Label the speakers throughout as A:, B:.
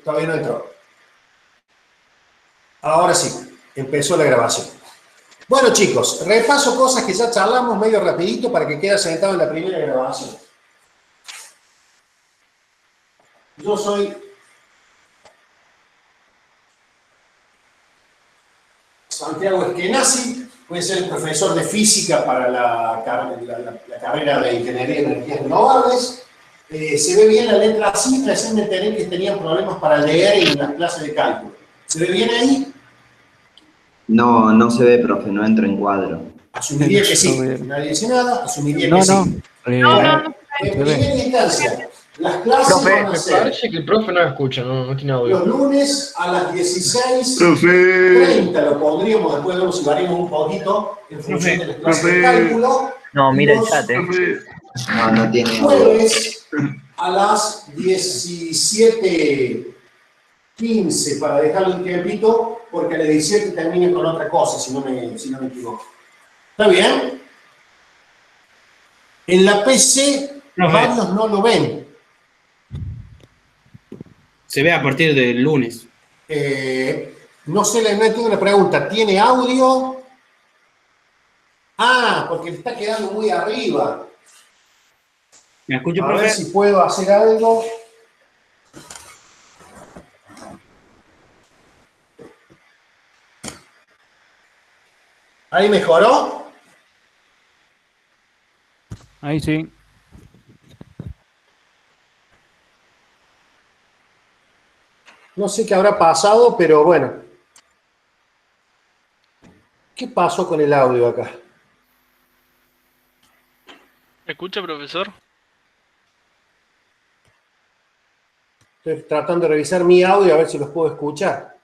A: Todavía no entró. Ahora sí, empezó la grabación. Bueno, chicos, repaso cosas que ya charlamos medio rapidito para que quede sentado en la primera grabación. Yo soy Santiago Eskenazi, voy a ser el profesor de física para la carrera de Ingeniería de Energías Renovables. Se ve bien la letra así, recién me enteré que tenían problemas para leer en las clases de cálculo. ¿Se ve bien ahí?
B: No, no se ve, profe, no entro en cuadro.
A: Asumiría que sí. Nadie dice nada, asumiría que sí.
C: No.
A: En primera instancia, las clases van a
C: Me
A: ser
C: parece que el profe no escucha, no tiene audio.
A: los lunes a las 16:30, lo pondríamos, después vemos si variamos un poquito en función de las clases de cálculo.
D: No, mira el
A: Los
D: chat,
B: No tiene audio.
A: jueves a las 17:15, para dejarlo un tiempito, porque a las 17 termina con otra cosa, si no me equivoco. ¿Está bien? En la PC, varios no lo ven.
E: Se ve a partir del lunes.
A: No sé, no entiendo la pregunta. ¿Tiene audio? Ah, porque le está quedando muy arriba.
E: ¿Me escucha,
A: A
E: profe?
A: ver si puedo hacer algo. ¿Ahí mejoró?
F: Ahí sí.
A: No sé qué habrá pasado, pero bueno. ¿Qué pasó con el audio acá?
G: ¿Me escucha, profesor?
A: Estoy tratando de revisar mi audio a ver si los puedo escuchar.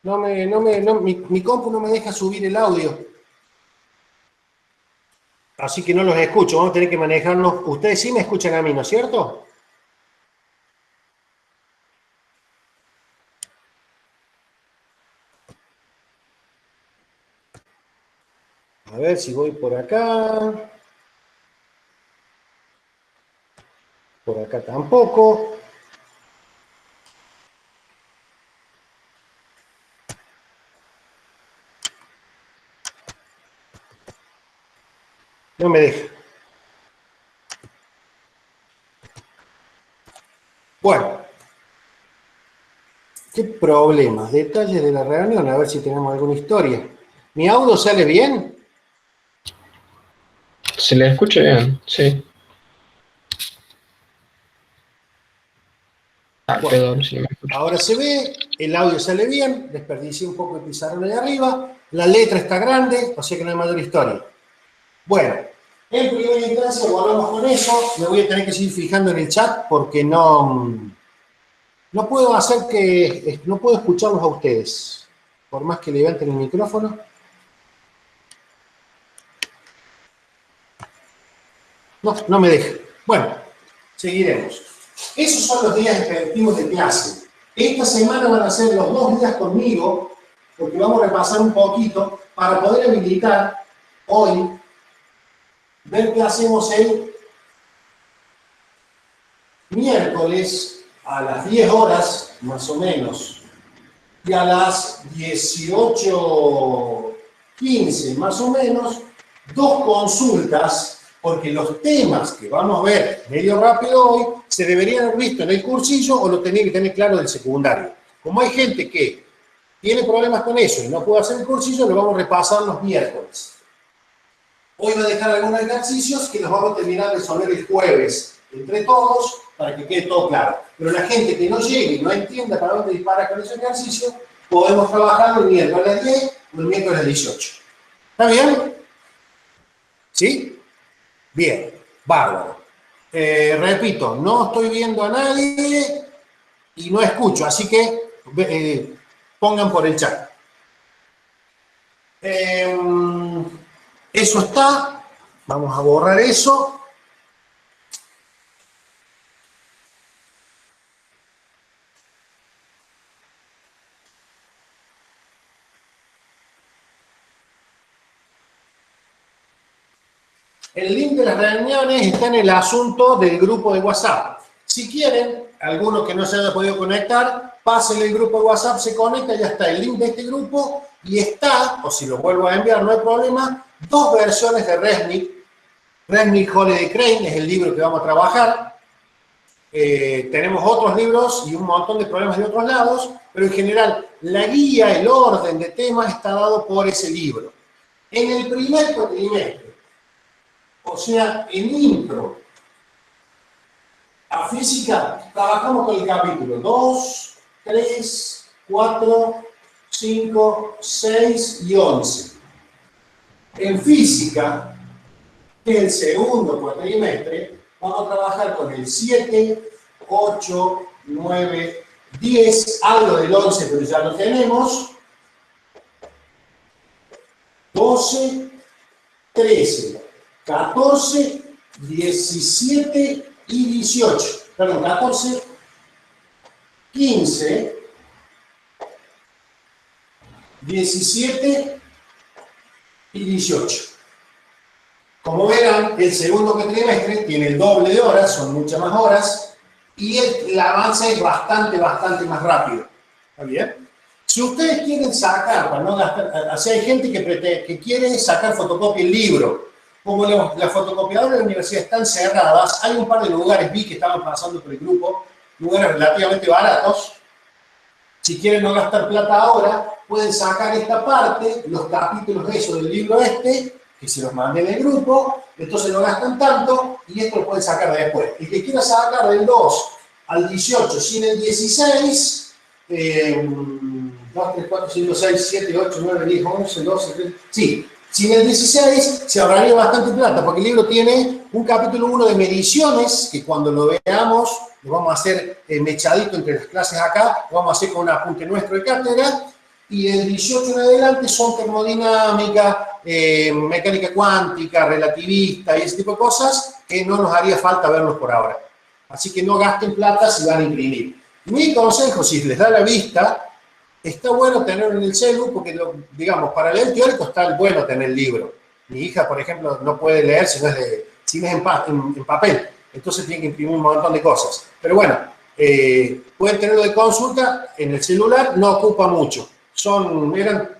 A: Mi compu no me deja subir el audio. Así que no los escucho, vamos a tener que manejarnos. Ustedes sí me escuchan a mí, ¿no es cierto? A ver si voy por acá. Por acá tampoco. No me deja. Bueno. ¿Qué problemas? Detalles de la reunión, a ver si tenemos alguna historia. ¿Mi audio sale bien?
C: Se le escucha bien, sí.
A: Bueno,
C: Perdón, si no me escucha.
A: ahora se ve, el audio sale bien, desperdicié un poco el pizarrón de arriba, la letra está grande, o sea que no hay mayor historia. Bueno, en primera instancia volvemos con eso, me voy a tener que seguir fijando en el chat porque no puedo hacer que, no puedo escucharlos a ustedes, por más que levanten el micrófono. No me deja. Bueno, seguiremos. Esos son los días efectivos de clase. Esta semana van a ser los 2 días conmigo, porque vamos a repasar un poquito para poder habilitar hoy, ver qué hacemos el miércoles a las 10 horas, más o menos, y a las 18:15, más o menos, 2 consultas, porque los temas que vamos a ver medio rápido hoy se deberían haber visto en el cursillo o lo tenía que tener claro del secundario. Como hay gente que tiene problemas con eso y no puede hacer el cursillo, lo vamos a repasar los miércoles. Hoy voy a dejar algunos ejercicios que los vamos a terminar de resolver el jueves entre todos para que quede todo claro. Pero la gente que no llegue y no entienda para dónde dispara con ese ejercicio, podemos trabajarlo el miércoles a las 10 o el miércoles a las 18. ¿Está bien? ¿Sí? Bien, bárbaro. Repito, no estoy viendo a nadie y no escucho, así que pongan por el chat. Eso está. Vamos a borrar eso. el link de las reuniones está en el asunto del grupo de WhatsApp. Si quieren, alguno que no se haya podido conectar, pásenle el grupo de WhatsApp, se conecta, ya está el link de este grupo y está, o si lo vuelvo a enviar, no hay problema, 2 versiones de Resnick. Resnick Holiday Crane es el libro que vamos a trabajar. Tenemos otros libros y un montón de problemas de otros lados, pero en general la guía, el orden de temas está dado por ese libro. En el primer cuatrimestre, o sea, en intro a física, trabajamos con el capítulo 2, 3, 4, 5, 6 y 11. En física, que es el segundo cuatrimestre, vamos a trabajar con el 7, 8, 9, 10, algo del 11, pero ya lo tenemos, 12, 13, 14, 17 y 18. Perdón, 14, 15, 17 y 18. Como verán, el segundo cuatrimestre tiene el doble de horas, son muchas más horas, y el avance es bastante más rápido. ¿Está bien? Si ustedes quieren sacar, para no gastar, o sea, hay gente que quiere sacar fotocopia el libro. Como las fotocopiadoras de la universidad están cerradas, hay un par de lugares, vi que estaban pasando por el grupo, lugares relativamente baratos. Si quieren no gastar plata ahora, pueden sacar esta parte, los capítulos de eso del libro que se los mandé en el grupo, entonces no gastan tanto, y esto lo pueden sacar después. El que quiera sacar del 2 al 18 sin el 16, 2, 3, 4, 5, 6, 7, 8, 9, 10, 11, 12, 13, sí, sin el 16 se ahorraría bastante plata, porque el libro tiene un capítulo 1 de mediciones, que cuando lo veamos, lo vamos a hacer mechadito entre las clases acá, lo vamos a hacer con un apunte nuestro de cátedra, y el 18 en adelante son termodinámica, mecánica cuántica, relativista y ese tipo de cosas que no nos haría falta verlos por ahora. Así que no gasten plata si van a imprimir. Mi consejo, si les da la vista, está bueno tenerlo en el celu porque, digamos, para leer teórico está bueno tener el libro. Mi hija, por ejemplo, no puede leer si no es en papel. Entonces tiene que imprimir un montón de cosas. Pero bueno, pueden tenerlo de consulta en el celular, no ocupa mucho. Eran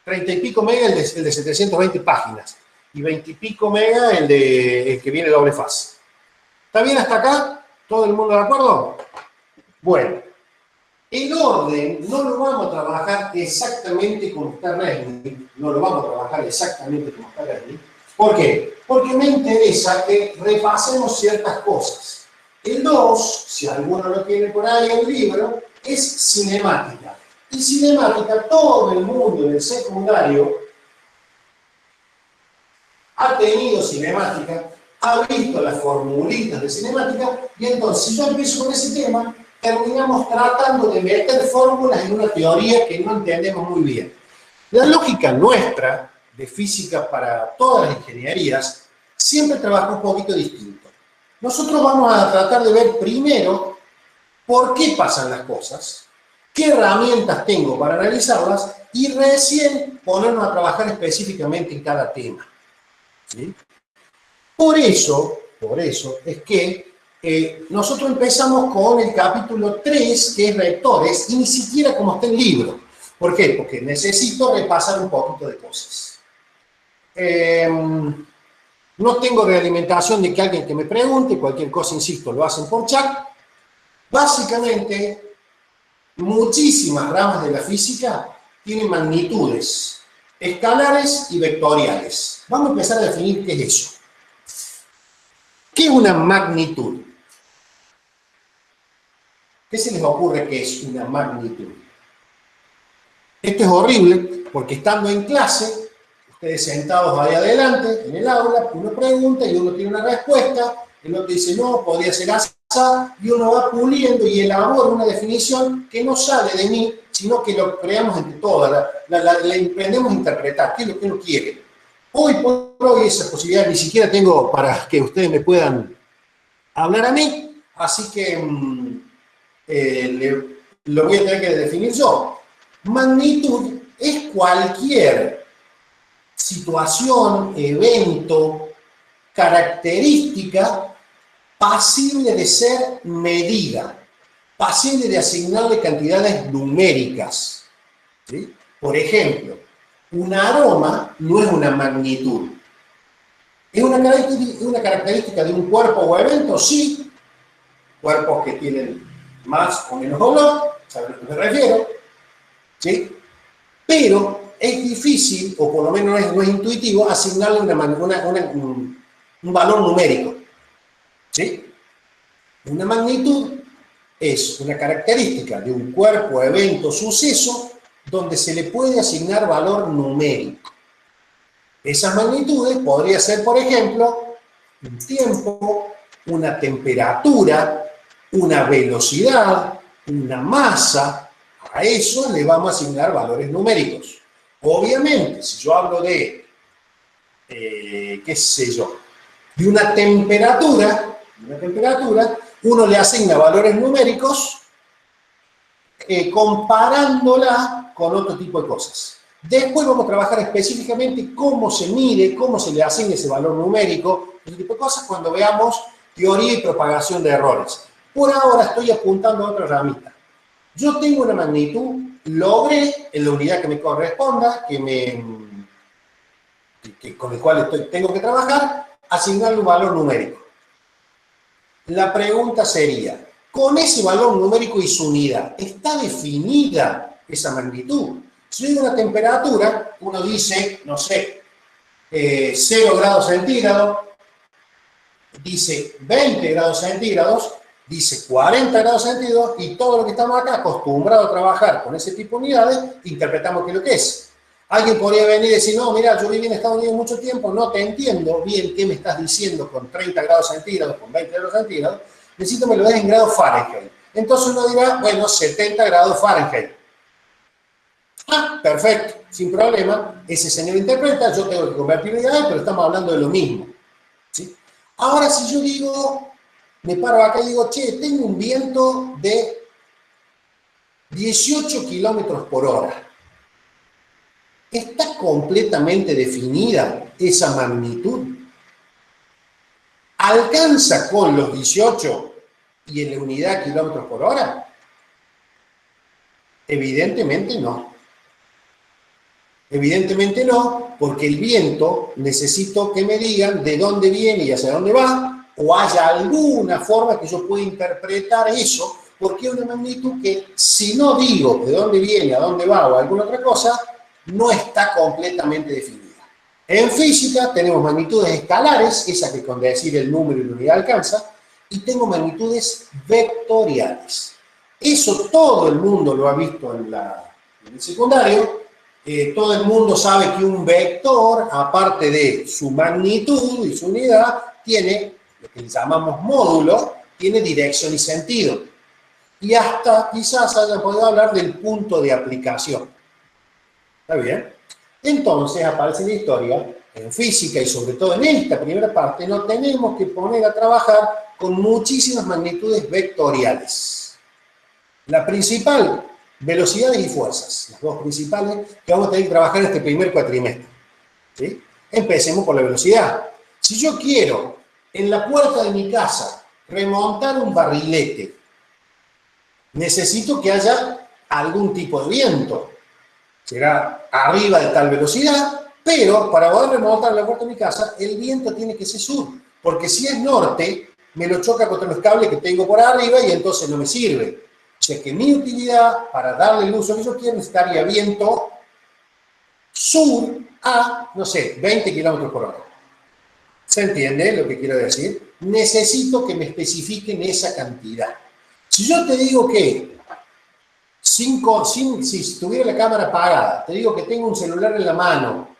A: 30 y pico megas el de 720 páginas y 20 y pico megas el que viene doble faz. ¿Está bien hasta acá? ¿Todo el mundo de acuerdo? Bueno, el orden no lo vamos a trabajar exactamente como está Resnick, no lo vamos a trabajar exactamente como está Resnick. ¿Por qué? Porque me interesa que repasemos ciertas cosas. El 2, si alguno lo tiene por ahí en el libro, es cinemática. Y cinemática, todo el mundo en el secundario ha tenido cinemática, ha visto las formulitas de cinemática, y entonces si yo empiezo con ese tema, terminamos tratando de meter fórmulas en una teoría que no entendemos muy bien. La lógica nuestra de física para todas las ingenierías siempre trabaja un poquito distinto. Nosotros vamos a tratar de ver primero por qué pasan las cosas, qué herramientas tengo para analizarlas y recién ponernos a trabajar específicamente en cada tema. ¿Sí? Por eso es que nosotros empezamos con el capítulo 3, que es rectores, y ni siquiera como está en el libro. ¿Por qué? Porque necesito repasar un poquito de cosas. No tengo realimentación de que alguien que me pregunte, cualquier cosa, insisto, lo hacen por chat. Básicamente, muchísimas ramas de la física tienen magnitudes escalares y vectoriales. Vamos a empezar a definir qué es eso. ¿Qué es una magnitud? ¿Qué se les ocurre que es una magnitud? Esto es horrible, porque estando en clase, ustedes sentados ahí adelante, en el aula, uno pregunta y uno tiene una respuesta, el otro dice, no, podría ser así, y uno va puliendo y elabora una definición que no sale de mí, sino que lo creamos entre todas, la emprendemos a interpretar, qué es lo que uno quiere. Hoy por hoy esa posibilidad ni siquiera tengo para que ustedes me puedan hablar a mí, así que lo voy a tener que definir yo. Magnitud es cualquier situación, evento, característica pasible de ser medida, pasible de asignarle cantidades numéricas, ¿sí? Por ejemplo, un aroma no es una magnitud. ¿Es una característica de un cuerpo o evento? Sí. Cuerpos que tienen más o menos olor, ¿saben a lo que me refiero? ¿Sí? Pero es difícil, o por lo menos no es intuitivo, asignarle un valor numérico. ¿Sí? Una magnitud es una característica de un cuerpo, evento, suceso, donde se le puede asignar valor numérico. Esas magnitudes podría ser, por ejemplo, un tiempo, una temperatura, una velocidad, una masa. A eso le vamos a asignar valores numéricos. Obviamente, si yo hablo de, qué sé yo, de una temperatura, uno le asigna valores numéricos comparándola con otro tipo de cosas. Después vamos a trabajar específicamente cómo se mide, cómo se le asigna ese valor numérico, ese tipo de cosas, cuando veamos teoría y propagación de errores. Por ahora estoy apuntando a otra ramita. Yo tengo una magnitud, logré en la unidad que me corresponda, con el cual tengo que trabajar, asignarle un valor numérico. La pregunta sería, con ese valor numérico y su unidad, ¿está definida esa magnitud? Si hay una temperatura, uno dice, no sé, 0 grados centígrados, dice 20 grados centígrados, dice 40 grados centígrados, y todo lo que estamos acá acostumbrados a trabajar con ese tipo de unidades, interpretamos qué es lo que es. Alguien podría venir y decir, no, mira, yo viví en Estados Unidos mucho tiempo, no te entiendo bien qué me estás diciendo con 30 grados centígrados, con 20 grados centígrados, necesito que me lo des en grados Fahrenheit. Entonces uno dirá, bueno, 70 grados Fahrenheit. Ah, perfecto, sin problema, ese señor interpreta, yo tengo que convertirlo en unidades, pero estamos hablando de lo mismo. ¿Sí? Ahora, si yo digo, me paro acá y digo, che, tengo un viento de 18 kilómetros por hora. ¿Está completamente definida esa magnitud? ¿Alcanza con los 18 y en la unidad kilómetros por hora? Evidentemente no. Evidentemente no, porque el viento necesito que me digan de dónde viene y hacia dónde va, o haya alguna forma que yo pueda interpretar eso, porque es una magnitud que si no digo de dónde viene, a dónde va o alguna otra cosa, no está completamente definida. En física tenemos magnitudes escalares, esa que con decir el número y la unidad alcanza, y tengo magnitudes vectoriales. Eso todo el mundo lo ha visto en el secundario. Todo el mundo sabe que un vector, aparte de su magnitud y su unidad, tiene lo que llamamos módulo, tiene dirección y sentido. Y hasta quizás haya podido hablar del punto de aplicación. ¿Está bien? Entonces aparece en la historia, en física y sobre todo en esta primera parte, nos tenemos que poner a trabajar con muchísimas magnitudes vectoriales. La principal, velocidades y fuerzas, las dos principales que vamos a tener que trabajar en este primer cuatrimestre. ¿Sí? Empecemos por la velocidad. Si yo quiero en la puerta de mi casa remontar un barrilete, necesito que haya algún tipo de viento. Será arriba de tal velocidad, pero para poder remontar la puerta de mi casa, el viento tiene que ser sur, porque si es norte, me lo choca contra los cables que tengo por arriba y entonces no me sirve. O sea que mi utilidad, para darle el uso que yo quiero, necesitaría viento sur a, no sé, 20 kilómetros por hora. ¿Se entiende lo que quiero decir? Necesito que me especifiquen esa cantidad. Si yo te digo que, si tuviera la cámara apagada, te digo que tengo un celular en la mano,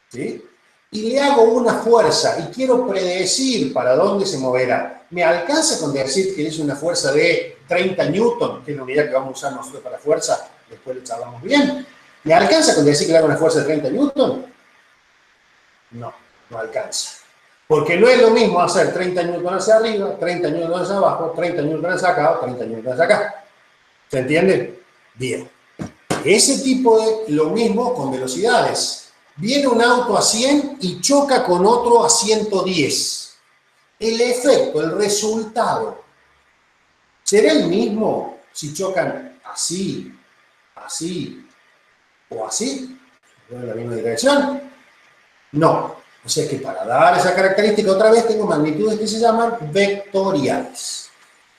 A: ¿sí? Y le hago una fuerza y quiero predecir para dónde se moverá, ¿me alcanza con decir que es una fuerza de 30 newton, que es la unidad que vamos a usar nosotros para fuerza? Después le charlamos bien. ¿Me alcanza con decir que le hago una fuerza de 30 newton? No, no alcanza. Porque no es lo mismo hacer 30 newton hacia arriba, 30 newton hacia abajo, 30 newton hacia acá o 30 newton hacia acá. ¿Se entiende? Bien. Ese tipo de lo mismo con velocidades. Viene un auto a 100 y choca con otro a 110. El efecto, el resultado, ¿será el mismo si chocan así, así o así? ¿En la misma dirección? No. O sea que para dar esa característica otra vez tengo magnitudes que se llaman vectoriales.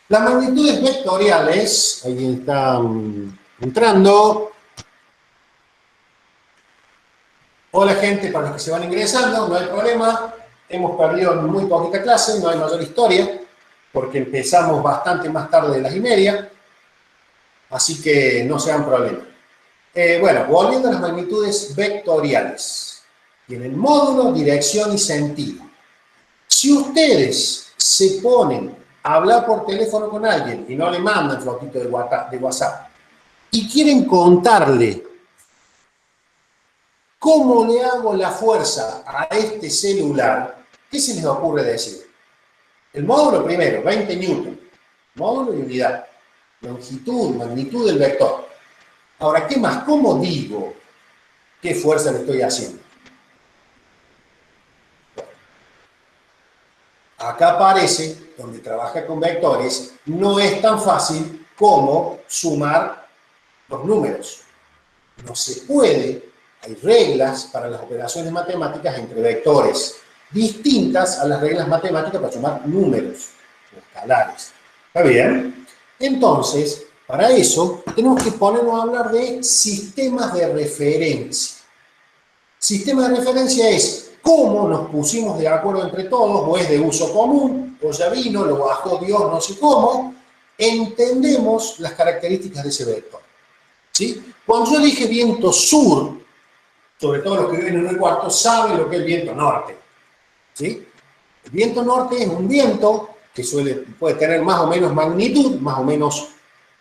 A: Las magnitudes vectoriales, ahí están entrando. Hola gente, para los que se van ingresando, no hay problema. Hemos perdido muy poquita clase, no hay mayor historia, porque empezamos bastante más tarde de las 1:30. Así que no sean problema. Bueno, volviendo a las magnitudes vectoriales. Tienen módulo, dirección y sentido. Si ustedes se ponen a hablar por teléfono con alguien y no le mandan fotito de WhatsApp y quieren contarle cómo le hago la fuerza a este celular, ¿qué se les ocurre decir? El módulo primero, 20 newton. Módulo y unidad. Longitud, magnitud del vector. Ahora, ¿qué más? ¿Cómo digo qué fuerza le estoy haciendo? Acá aparece, donde trabaja con vectores, no es tan fácil como sumar los números. No se puede, hay reglas para las operaciones matemáticas entre vectores, distintas a las reglas matemáticas para sumar números, o escalares. ¿Está bien? Entonces, para eso, tenemos que ponernos a hablar de sistemas de referencia. Sistema de referencia es cómo nos pusimos de acuerdo entre todos, o es de uso común, o ya vino, lo bajó Dios, no sé cómo, entendemos las características de ese vector. ¿Sí? Cuando yo dije viento sur, sobre todo los que viven en el cuarto saben lo que es el viento norte. ¿Sí? El viento norte es un viento que puede tener más o menos magnitud, más o menos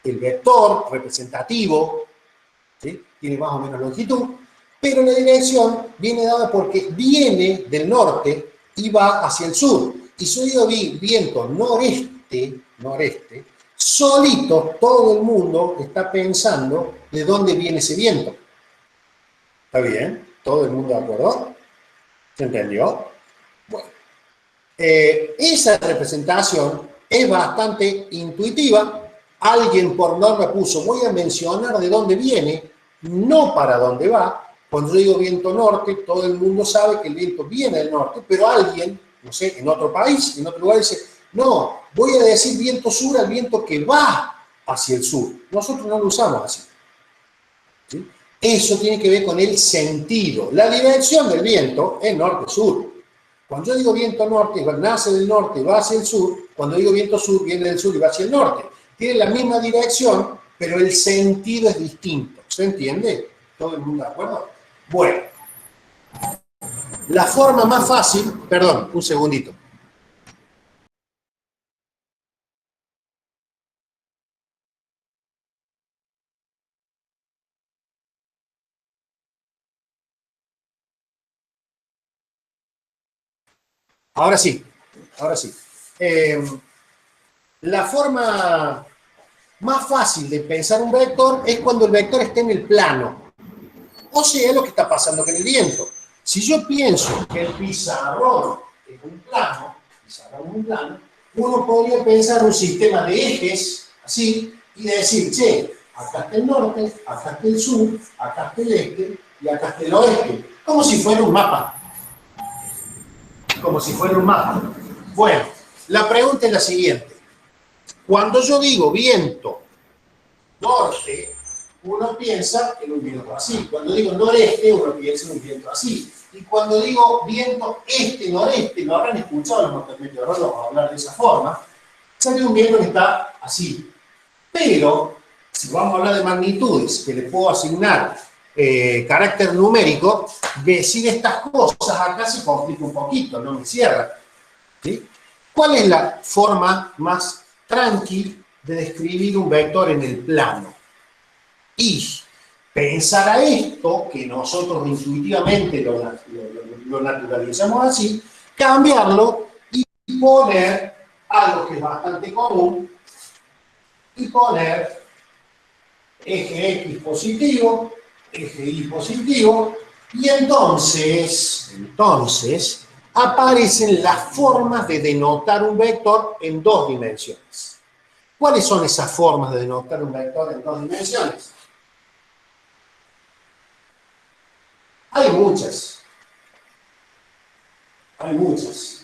A: el vector representativo, ¿sí? Tiene más o menos longitud, pero la dirección viene dada porque viene del norte y va hacia el sur. Y si yo digo viento noreste, solito todo el mundo está pensando de dónde viene ese viento. ¿Está bien? ¿Todo el mundo de acuerdo? ¿Se entendió? Bueno. Esa representación es bastante intuitiva. Alguien por norma puso, voy a mencionar de dónde viene, no para dónde va. Cuando yo digo viento norte, todo el mundo sabe que el viento viene del norte, pero alguien, no sé, en otro país, en otro lugar, dice, no, voy a decir viento sur al viento que va hacia el sur. Nosotros no lo usamos así. ¿Sí? Eso tiene que ver con el sentido. La dirección del viento es norte-sur. Cuando yo digo viento norte, nace del norte y va hacia el sur. Cuando digo viento sur, viene del sur y va hacia el norte. Tiene la misma dirección, pero el sentido es distinto. ¿Se entiende? ¿Todo el mundo de acuerdo? Bueno. La forma más fácil, perdón, un segundito. Ahora sí, ahora sí. La forma más fácil de pensar un vector es cuando el vector esté en el plano. O sea, lo que está pasando con el viento. Si yo pienso que el pizarrón es un plano, uno podría pensar un sistema de ejes, así, y decir, che, acá está el norte, acá está el sur, acá está el este y acá está el oeste. Como si fuera un mapa. Como si fuera un mapa. Bueno, la pregunta es la siguiente. Cuando yo digo viento norte, uno piensa en un viento así. Cuando digo noreste, uno piensa en un viento así. Y cuando digo viento este-noreste, lo habrán escuchado los meteorólogos hablar de esa forma, sale un viento que está así. Pero, si vamos a hablar de magnitudes, que le puedo asignar carácter numérico, decir estas cosas acá se complica un poquito, no me cierra. ¿Sí? ¿Cuál es la forma más tranqui de describir un vector en el plano? Y pensar a esto, que nosotros intuitivamente lo naturalizamos así, cambiarlo y poner algo que es bastante común, y poner eje X positivo, eje Y positivo, Y entonces aparecen las formas de denotar un vector en dos dimensiones. ¿Cuáles son esas formas de denotar un vector en dos dimensiones? Hay muchas. Hay muchas.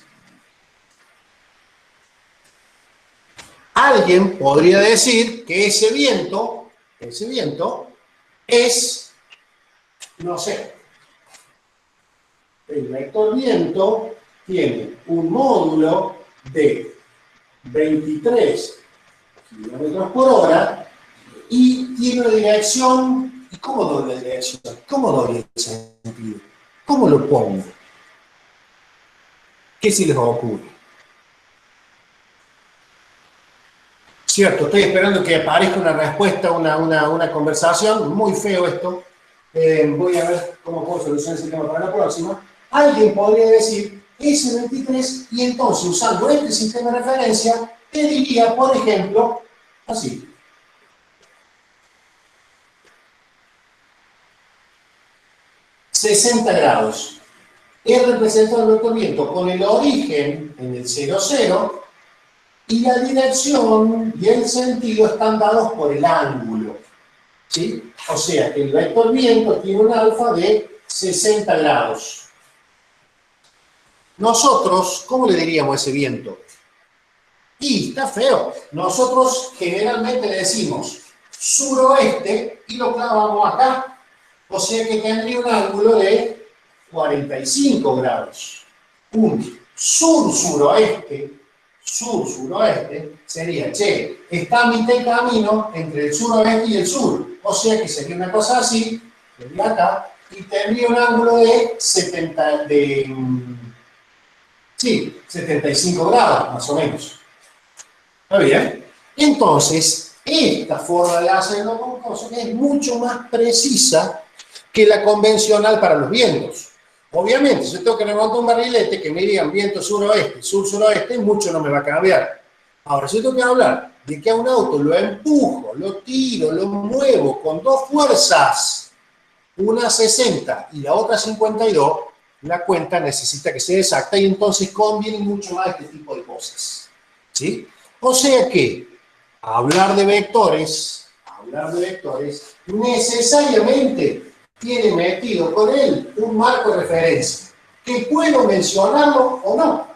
A: Alguien podría decir que ese viento es, no sé, el vector viento tiene un módulo de 23 kilómetros por hora y tiene una dirección. ¿Y cómo doble dirección? ¿Cómo doble sentido? ¿Cómo lo pongo? ¿Qué se les ocurre? Cierto, estoy esperando que aparezca una respuesta, una conversación. Muy feo esto. Voy a ver cómo puedo solucionar ese tema para la próxima. Alguien podría decir S23 y entonces, usando este sistema de referencia, te diría, por ejemplo, así. ...60 grados. Es representado el vector viento con el origen en el 0, 0, y la dirección y el sentido están dados por el ángulo. ¿Sí? O sea que el vector viento tiene un alfa de 60 grados. Nosotros, ¿cómo le diríamos a ese viento? Y está feo. Nosotros generalmente le decimos suroeste y lo clavamos acá. O sea que tendría un ángulo de 45 grados. Un sur-suroeste sería, che, está a mitad de camino entre el suroeste y el sur. O sea que sería una cosa así, sería acá, y tendría un ángulo de 75 grados, más o menos. ¿Está bien? Entonces, esta forma de hacerlo con cosas es mucho más precisa que la convencional para los vientos. Obviamente, si yo tengo que remontar un barrilete que me digan viento suroeste, sur-suroeste, mucho no me va a cambiar. Ahora, si yo tengo que hablar de que a un auto lo empujo, lo tiro, lo muevo con dos fuerzas, una 60 y la otra 52, la cuenta necesita que sea exacta y entonces conviene mucho más este tipo de cosas. ¿Sí? O sea que hablar de vectores necesariamente tiene metido con él un marco de referencia, que puedo mencionarlo o no.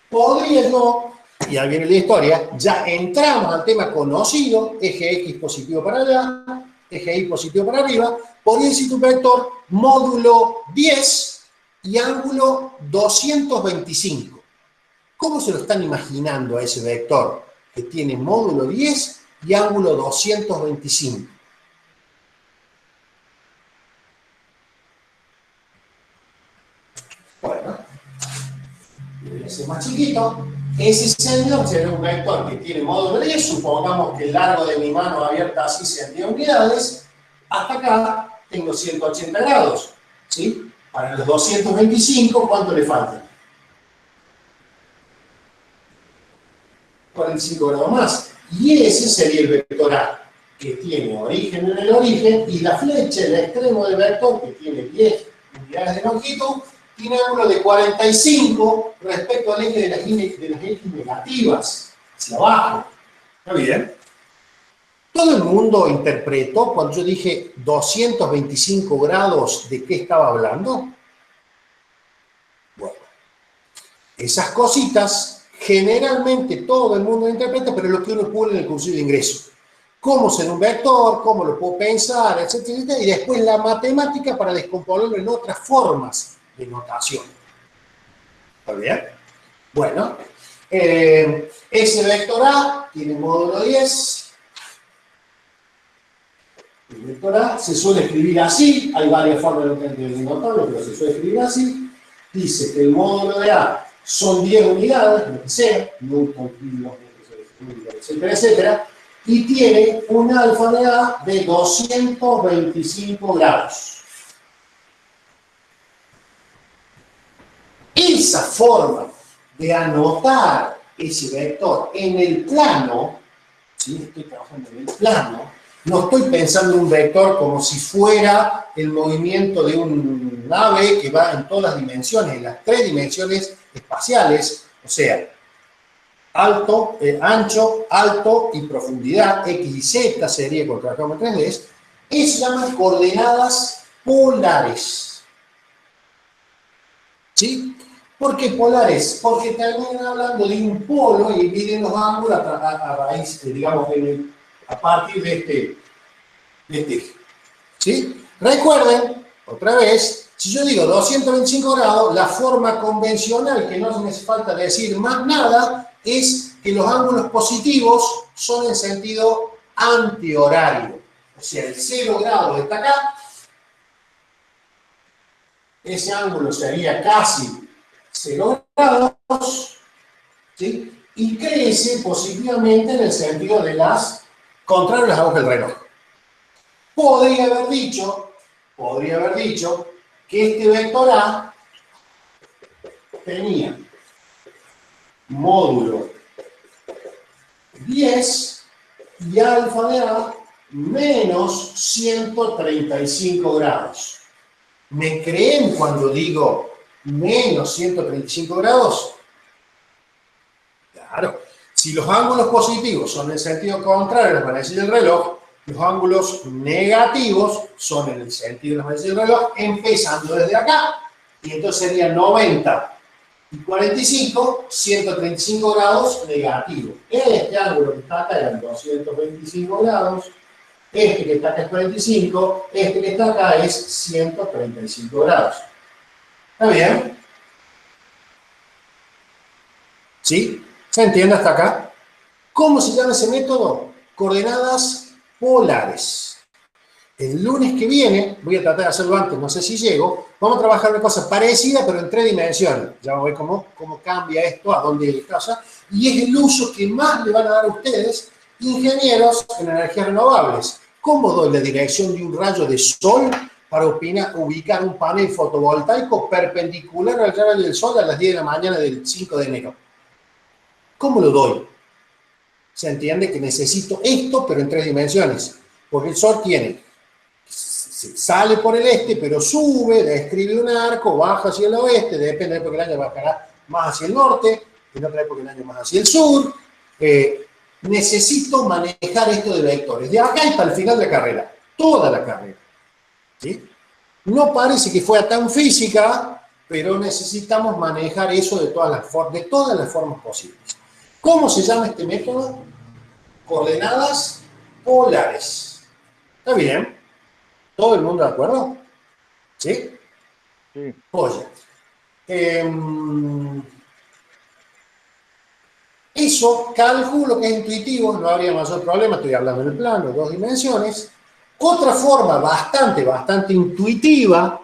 A: Podría yo, y ahí viene la historia, ya entramos al tema conocido, eje X positivo para allá, eje Y positivo para arriba, podría decir un vector módulo 10 y ángulo 225. ¿Cómo se lo están imaginando a ese vector que tiene módulo 10 y ángulo 225? Bueno, voy a hacer más chiquito. Ese señor será un vector que tiene módulo 10, supongamos que el largo de mi mano abierta así sea 10 unidades, hasta acá tengo 180 grados, ¿sí? Para los 225, ¿cuánto le falta? 45 grados más. Y ese sería el vector A, que tiene origen en el origen, y la flecha, el extremo del vector, que tiene 10 unidades de longitud, tiene ángulo de 45 respecto al eje de las ejes negativas, hacia abajo. ¿Está bien? Todo el mundo interpretó, cuando yo dije 225 grados, ¿de qué estaba hablando? Bueno, esas cositas, generalmente todo el mundo interpreta, pero es lo que uno pone en el cursillo de ingreso. Cómo ser un vector, cómo lo puedo pensar, etcétera, etcétera, y después la matemática para descomponerlo en otras formas de notación. ¿Está bien? Bueno, ese vector A tiene módulo 10. El vector A se suele escribir así, hay varias formas de notarlo, pero se suele escribir así. Dice que el módulo de A son 10 unidades, lo que sea, Newton, kilos, etcétera, etcétera, y tiene un alfa de A de 225 grados. Esa forma de anotar ese vector en el plano, ¿sí? Estoy trabajando en el plano, no estoy pensando en un vector como si fuera el movimiento de un ave que va en todas las dimensiones, en las 3 dimensiones espaciales, o sea, alto, ancho, alto y profundidad, X y Z sería cuando trabajamos en 3D, eso se llaman coordenadas polares. ¿Sí? ¿Por qué polares? Porque terminan hablando de un polo y miden los ángulos a raíz, digamos, a partir de este eje. ¿Sí? Recuerden, otra vez, si yo digo 225 grados, la forma convencional, que no me hace falta decir más nada, es que los ángulos positivos son en sentido antihorario. O sea, el 0 grado está acá, ese ángulo sería casi 0 grados, ¿sí? Y crece positivamente en el sentido de las contrario a las agujas del reloj. Podría haber dicho que este vector A tenía módulo 10 y alfa de A menos 135 grados. ¿Me creen cuando digo menos 135 grados? Claro. Si los ángulos positivos son en sentido contrario a las manecillas del reloj, los ángulos negativos son en el sentido de las manecillas del reloj, empezando desde acá. Y entonces sería 90 y 45, 135 grados negativo. Este ángulo que está acá eran 225 grados. Este que está acá es 45, este que está acá es 135 grados. ¿Está bien? ¿Sí? ¿Se entiende hasta acá? ¿Cómo se llama ese método? Coordenadas polares. El lunes que viene, voy a tratar de hacerlo antes, no sé si llego, vamos a trabajar una cosa parecida, pero en 3 dimensiones. Ya vamos a ver cómo cambia esto, a dónde pasa, y es el uso que más le van a dar a ustedes, ingenieros en energías renovables. ¿Cómo doy la dirección de un rayo de sol para ubicar un panel fotovoltaico perpendicular al rayo del sol a las 10 de la mañana del 5 de enero? ¿Cómo lo doy? Se entiende que necesito esto, pero en 3 dimensiones. Porque el sol sale por el este, pero sube, describe un arco, baja hacia el oeste, depende de la época del año, bajará más hacia el norte, en otra época del año más hacia el sur. Necesito manejar esto de vectores, de acá hasta el final de la carrera, toda la carrera. ¿Sí? No parece que fuera tan física, pero necesitamos manejar eso de todas las formas posibles. ¿Cómo se llama este método? Coordenadas polares. ¿Está bien? ¿Todo el mundo de acuerdo? ¿Sí?
D: Sí.
A: Oye. Eso, calculo que es intuitivo, no habría mayor problema, estoy hablando en el plano, 2 dimensiones. Otra forma bastante intuitiva,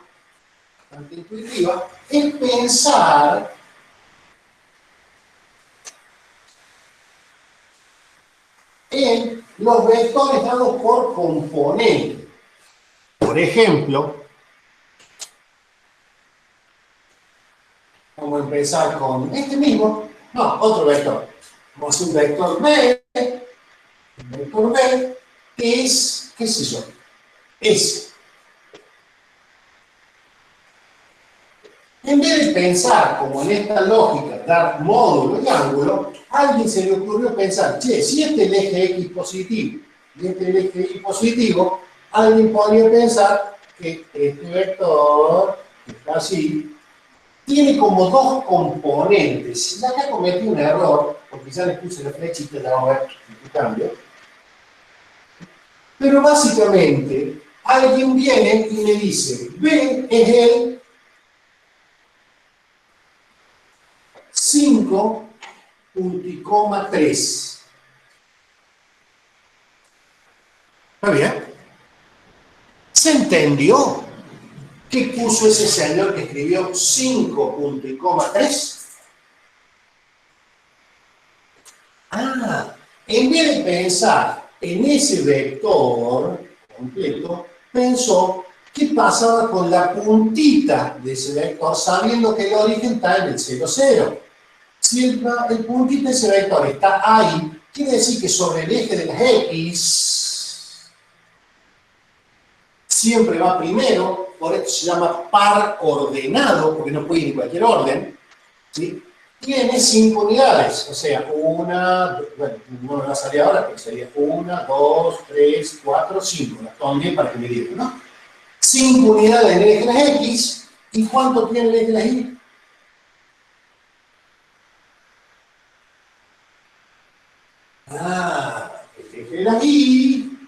A: es pensar en los vectores dados por componente. Por ejemplo, vamos a empezar con este mismo, no, otro vector. Vamos a hacer un vector B, que es, ¿qué es eso? S. En vez de pensar, como en esta lógica, dar módulo y ángulo, a alguien se le ocurrió pensar, che, si este es el eje X positivo y este es el eje Y positivo, alguien podría pensar que este vector, que está así, tiene como 2 componentes. Y acá cometí un error, porque ya les puse la flechita, ya vamos a ver el cambio. Pero básicamente, alguien viene y me dice, B es el 5,3. ¿Está bien? ¿Se entendió qué puso ese señor que escribió 5,3? En vez de pensar en ese vector completo, pensó qué pasaba con la puntita de ese vector, sabiendo que el origen está en el 0, 0. Si el puntito de ese vector está ahí, quiere decir que sobre el eje de las X siempre va primero, por eso se llama par ordenado, porque no puede ir en cualquier orden, ¿sí? Tiene 5 unidades, o sea, una, bueno, no me va a salir ahora, pero sería 1, 2, 3, 4, 5, las tomo bien para que me digan, ¿no? 5 unidades en el eje de las X, ¿y cuánto tiene el eje de las Y? El eje de las Y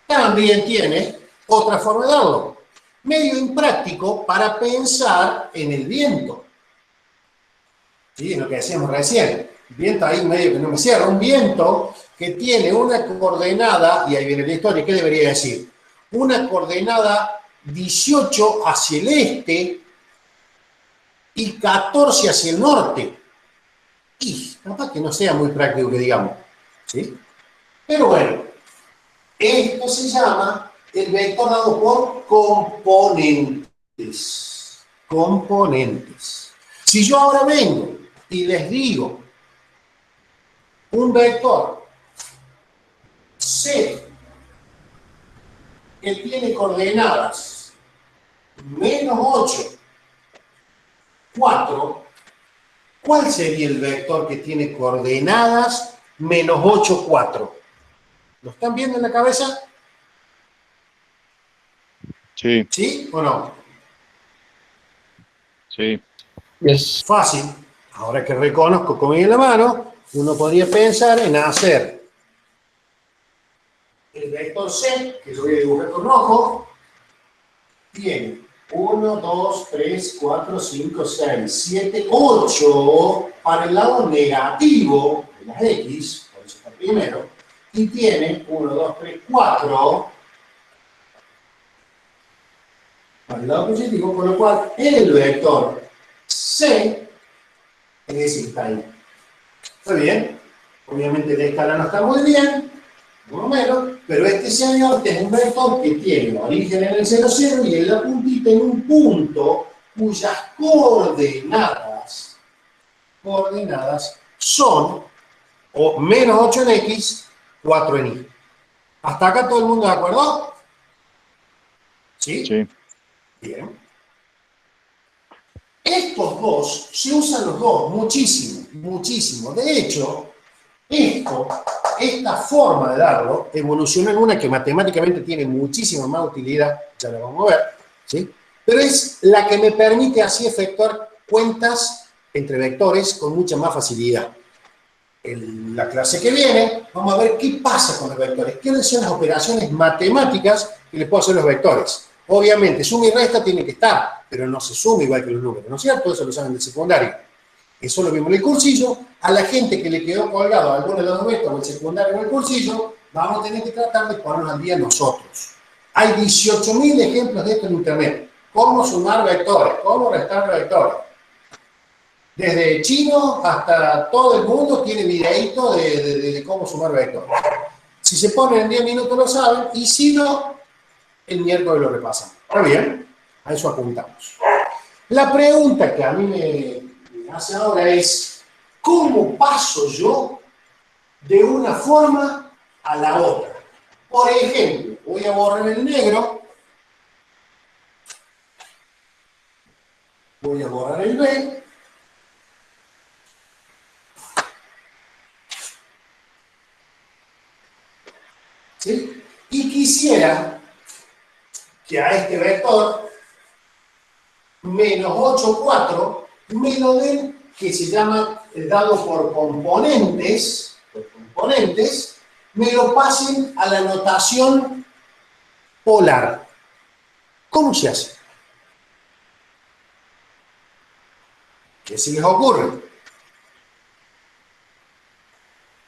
A: también tiene otra forma de darlo, medio impráctico para pensar en el viento. ¿Sí? Lo que decíamos recién, viento ahí medio que no me cierra, un viento que tiene una coordenada, y ahí viene la historia, ¿qué debería decir? Una coordenada 18 hacia el este y 14 hacia el norte. Y capaz que no sea muy práctico que digamos, ¿sí? Pero bueno, esto se llama el vector dado por componentes. Componentes. Si yo ahora vengo y les digo un vector C que tiene coordenadas -8, 4, ¿cuál sería el vector que tiene coordenadas -8, 4? ¿Lo están viendo en la cabeza?
D: Sí,
A: ¿Sí o no?
D: sí.
C: Yes.
A: Fácil. Ahora que reconozco con en la mano, uno podría pensar en hacer el vector C, que lo voy a dibujar con rojo, tiene 1, 2, 3, 4, 5, 6, 7, 8 para el lado negativo de las X, por eso está primero, y tiene 1, 2, 3, 4 para el lado positivo, con lo cual el vector C es decir, está ahí. Está bien. Obviamente la escala no está muy bien, más o menos, pero este señor tiene un vector que tiene origen en el 0, 0 y en la puntita en un punto cuyas coordenadas son o -8 en X, 4 en Y. ¿Hasta acá todo el mundo de acuerdo? ¿Sí?
D: Sí.
A: Bien. Estos dos, se usan los dos muchísimo, muchísimo. De hecho, esta forma de darlo evolucionó en una que matemáticamente tiene muchísima más utilidad, ya la vamos a ver, ¿sí? Pero es la que me permite así efectuar cuentas entre vectores con mucha más facilidad. En la clase que viene vamos a ver qué pasa con los vectores, qué son las operaciones matemáticas que le puedo hacer a los vectores. Obviamente, suma y resta tiene que estar, pero no se suma igual que los números, ¿no es cierto? Eso lo saben del secundario. Eso lo vimos en el cursillo. A la gente que le quedó colgado alguno de los dos vectores, o el secundario o el cursillo, vamos a tener que tratar de ponernos al día nosotros. Hay 18.000 ejemplos de esto en internet. Cómo sumar vectores, cómo restar vectores. Desde chino hasta todo el mundo tiene videíto de cómo sumar vectores. Si se ponen en 10 minutos lo saben, y si no, el miércoles lo repasamos. ¿Está bien? A eso apuntamos. La pregunta que a mí me hace ahora es, ¿cómo paso yo de una forma a la otra? Por ejemplo, voy a borrar el negro, voy a borrar el B, ¿sí? Y quisiera que a este vector -8, 4 me lo den, que se llama dado por componentes, me lo pasen a la notación polar. ¿Cómo se hace? ¿Qué se les ocurre?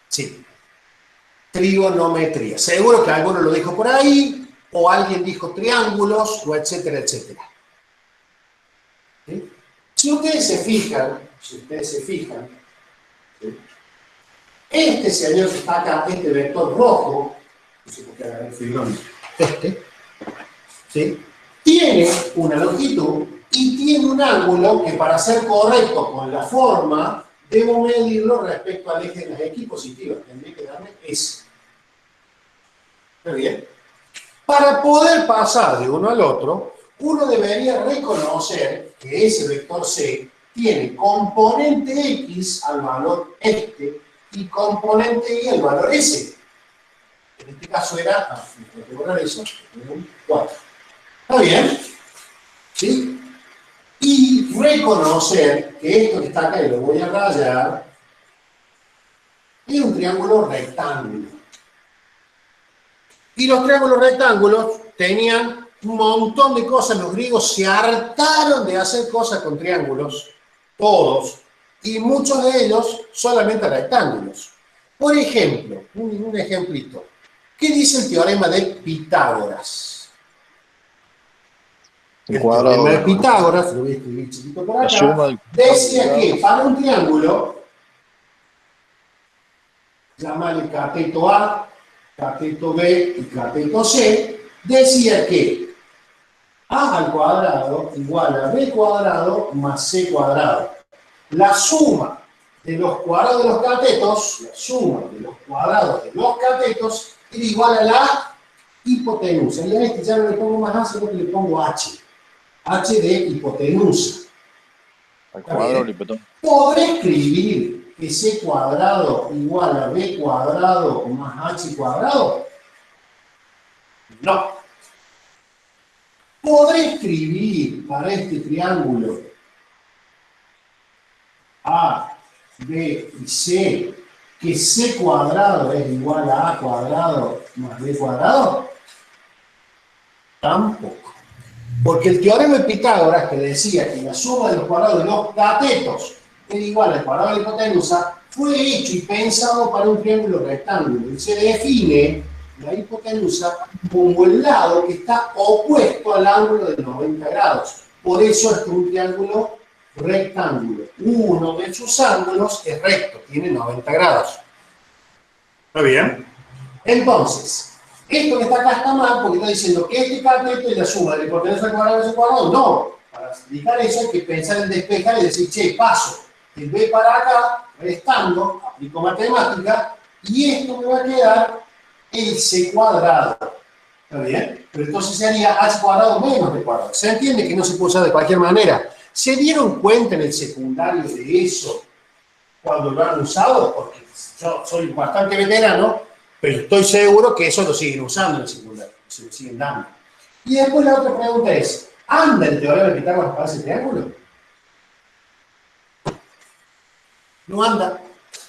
A: Sí. Trigonometría. Seguro que alguno lo dijo por ahí, o alguien dijo triángulos, o etcétera, etcétera. ¿Sí? Si ustedes se fijan, ¿sí? Este señor que está acá, este vector rojo, no sé por qué agarré el fibrón, ¿sí? Tiene una longitud y tiene un ángulo que para ser correcto con la forma, debo medirlo respecto al eje de las X positivas. Tendría que darme S. ¿Está bien? Para poder pasar de uno al otro, uno debería reconocer que ese vector C tiene componente X al valor este y componente Y al valor S. En este caso era, voy a borrar eso, era un 4. ¿Está bien? ¿Sí? Y reconocer que esto que está acá, y lo voy a rayar, es un triángulo rectángulo. Y los triángulos rectángulos tenían un montón de cosas. Los griegos se hartaron de hacer cosas con triángulos, todos, y muchos de ellos solamente rectángulos. Por ejemplo, un ejemplito. ¿Qué dice el teorema de Pitágoras? El teorema de Pitágoras, lo voy a escribir chiquito por acá, decía que para un triángulo, llámale cateto A, cateto B y cateto C, decía que A al cuadrado igual a B cuadrado más C cuadrado. La suma de los cuadrados de los catetos, la suma de los cuadrados de los catetos, era igual a la hipotenusa. Y a este ya no le pongo más A, sino que le pongo H. H de hipotenusa.
D: Al cuadrado, hipotón.
A: ¿Podré escribir que C cuadrado igual a B cuadrado más H cuadrado? No. ¿Podré escribir para este triángulo A, B y C que C cuadrado es igual a A cuadrado más B cuadrado? Tampoco. Porque el teorema de Pitágoras, que decía que la suma de los cuadrados de los catetos era igual al cuadrado de la hipotenusa, fue hecho y pensado para un triángulo rectángulo. Y se define la hipotenusa como el lado que está opuesto al ángulo de 90 grados. Por eso es que un triángulo rectángulo, uno de sus ángulos es recto, tiene 90 grados. ¿Está bien? Entonces, esto que está acá está mal porque está diciendo que este cateto es la suma de la hipotenusa al cuadrado de ese cuadrado. No, para explicar eso hay que pensar en despejar y decir, che, paso el B para acá, restando, aplico matemática, y esto me va a quedar el C cuadrado. ¿Está bien? Pero entonces sería H cuadrado menos B cuadrado. ¿Se entiende que no se puede usar de cualquier manera? ¿Se dieron cuenta en el secundario de eso cuando lo han usado? Porque yo soy bastante veterano, pero estoy seguro que eso lo siguen usando en el secundario, se lo siguen dando. Y después la otra pregunta es, ¿anda el teorema de Pitágoras para ese triángulo? No anda.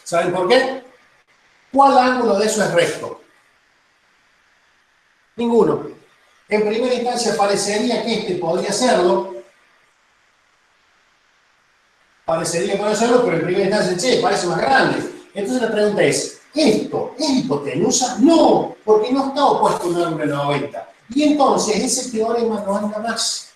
A: ¿Saben por qué? ¿Cuál ángulo de eso es recto? Ninguno. En primera instancia parecería que este podría serlo. Parecería que podría serlo, pero en primera instancia, che, parece más grande. Entonces la pregunta es, ¿esto es hipotenusa? No, porque no está opuesto a un ángulo de 90. Y entonces ese teorema no anda más.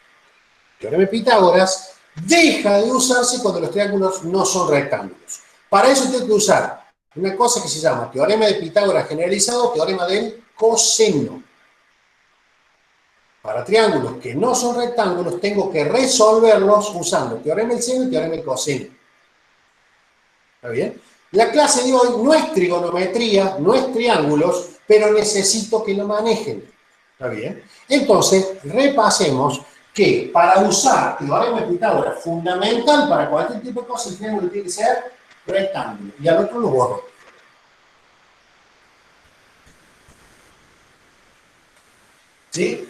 A: El teorema de Pitágoras deja de usarse cuando los triángulos no son rectángulos. Para eso tengo que usar una cosa que se llama teorema de Pitágoras generalizado, teorema del coseno. Para triángulos que no son rectángulos, tengo que resolverlos usando teorema del seno y teorema del coseno. ¿Está bien? La clase de hoy no es trigonometría, no es triángulos, pero necesito que lo manejen. ¿Está bien? Entonces, repasemos que para usar teorema de Pitágoras, fundamental para cualquier tipo de cosa, el triángulo tiene que ser rectángulo. Y al otro lo borro. ¿Sí?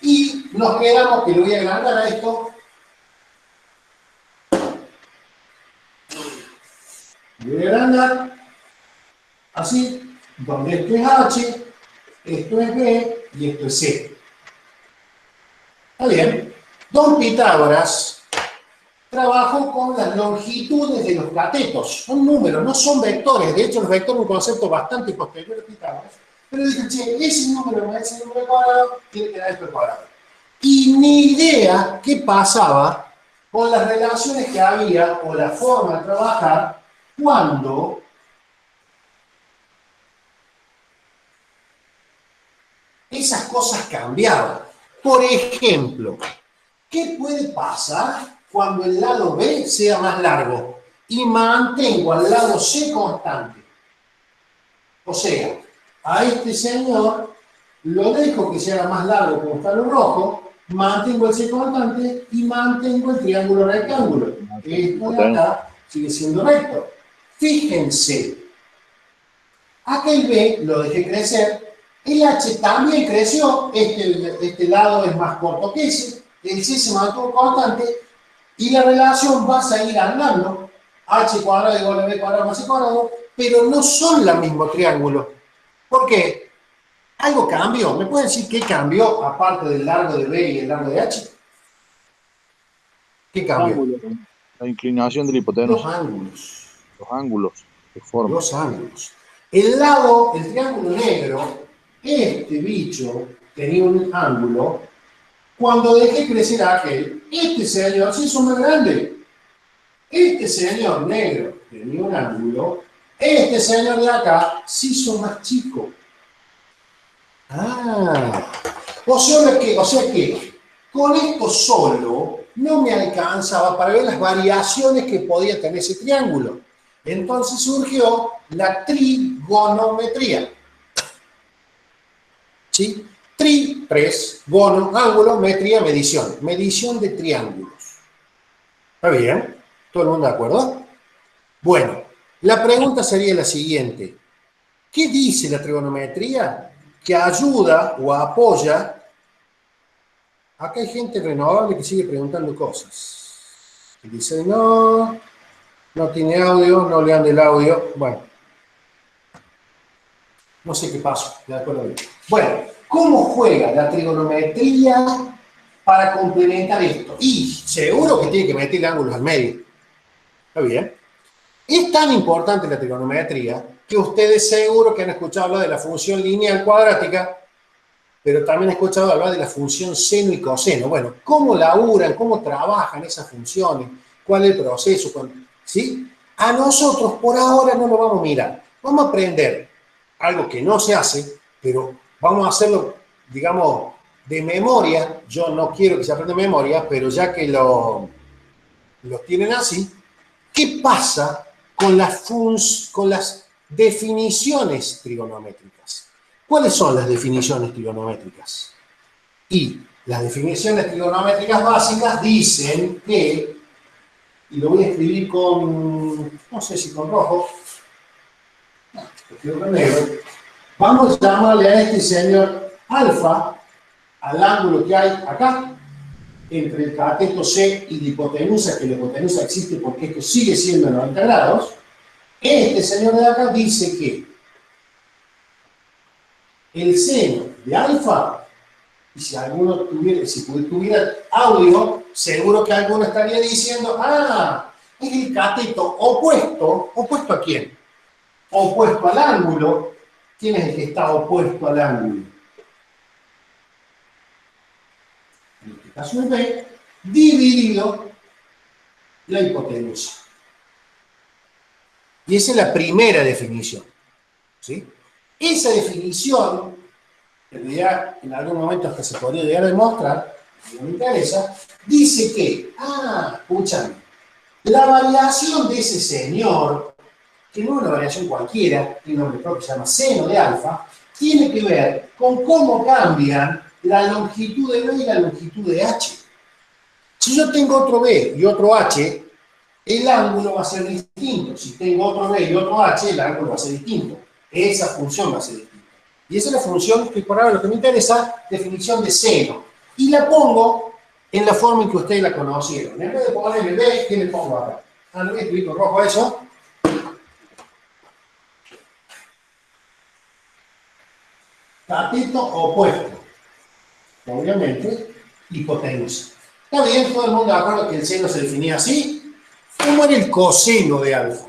A: Y nos quedamos, que lo voy a agrandar a esto. Lo voy a agrandar. Así, donde esto es H, esto es B y esto es C. ¿Está bien? Don Pitágoras trabajó con las longitudes de los catetos. Son números, no son vectores. De hecho, los vectores es un concepto bastante posterior a Pitágoras. Pero dicen, che, ese número cuadrado tiene que dar esto al cuadrado. Y ni idea qué pasaba con las relaciones que había o la forma de trabajar cuando esas cosas cambiaban. Por ejemplo, ¿Qué puede pasar cuando el lado B sea más largo y mantengo al lado C constante? O sea, a este señor lo dejo que sea más largo como está lo rojo, mantengo el C constante y mantengo el triángulo rectángulo. Esto de acá sigue siendo recto. Fíjense, acá el B lo dejé crecer, el H también creció, este lado es más corto que ese, el C se mantuvo constante y la relación va a seguir andando, H cuadrado igual a B cuadrado más C cuadrado, pero no son el mismo triángulo. ¿Por qué? Algo cambió. ¿Me pueden decir qué cambió aparte del largo de B y el largo de H? ¿Qué cambió?
D: La inclinación de la
A: Los
D: hipotenusa.
A: ángulos.
D: Los ángulos de forma.
A: Los ángulos. El lado, el triángulo negro, este bicho tenía un ángulo. Cuando dejé crecer a aquel, este señor se hizo más grande. Este señor negro tenía un ángulo. Este señor de acá se hizo más chico. O sea que con esto solo no me alcanzaba para ver las variaciones que podía tener ese triángulo. Entonces surgió la trigonometría. ¿Sí? Gono, ángulo, metría, medición. Medición de triángulos. ¿Está bien? ¿Todo el mundo de acuerdo? Bueno, la pregunta sería la siguiente. ¿Qué dice la trigonometría? Que ayuda o apoya. Acá hay gente renovable que sigue preguntando cosas. Y dice, no tiene audio, no le anda el audio. Bueno, no sé qué pasó. De acuerdo. Bueno, ¿cómo juega la trigonometría para complementar esto? Y seguro que tiene que meter ángulos al medio. ¿Está bien? Es tan importante la trigonometría que ustedes seguro que han escuchado hablar de la función lineal cuadrática, pero también han escuchado hablar de la función seno y coseno. Bueno, ¿cómo laburan, cómo trabajan esas funciones? ¿Cuál es el proceso? ¿Sí? A nosotros por ahora no lo vamos a mirar. Vamos a aprender algo que no se hace, pero vamos a hacerlo, digamos, de memoria. Yo no quiero que se aprenda de memoria, pero ya que lo tienen así, ¿qué pasa con las definiciones trigonométricas? ¿Cuáles son las definiciones trigonométricas? Y las definiciones trigonométricas básicas dicen que, y lo voy a escribir con, no sé si con rojo, con negro, vamos a llamarle a este señor alfa, al ángulo que hay acá, entre el cateto C y la hipotenusa, que la hipotenusa existe porque esto sigue siendo 90 grados, este señor de acá dice que el seno de alfa, y si tuviera audio, seguro que alguno estaría diciendo, es el cateto opuesto. ¿Opuesto a quién? Opuesto al ángulo. ¿Quién es el que está opuesto al ángulo? En este caso es B, dividido la hipotenusa. Y esa es la primera definición. ¿Sí? Esa definición, en algún momento hasta se podría llegar a demostrar, no me interesa, dice que, escúchame, la variación de ese señor, que no es una variación cualquiera, tiene un nombre propio que se llama seno de alfa, tiene que ver con cómo cambian la longitud de B y la longitud de H. Si yo tengo otro B y otro H, el ángulo va a ser distinto. Si tengo otro B y otro H, el ángulo va a ser distinto. Esa función va a ser distinta. Y esa es la función que por ahora lo que me interesa, definición de seno. Y la pongo en la forma en que ustedes la conocieron. En vez de ponerle B, ¿qué le pongo acá? No voy a escribir con rojo eso. Cateto opuesto. Obviamente, hipotenusa. Está bien, todo el mundo de acuerdo que el seno se definía así. ¿Cómo era el coseno de alfa?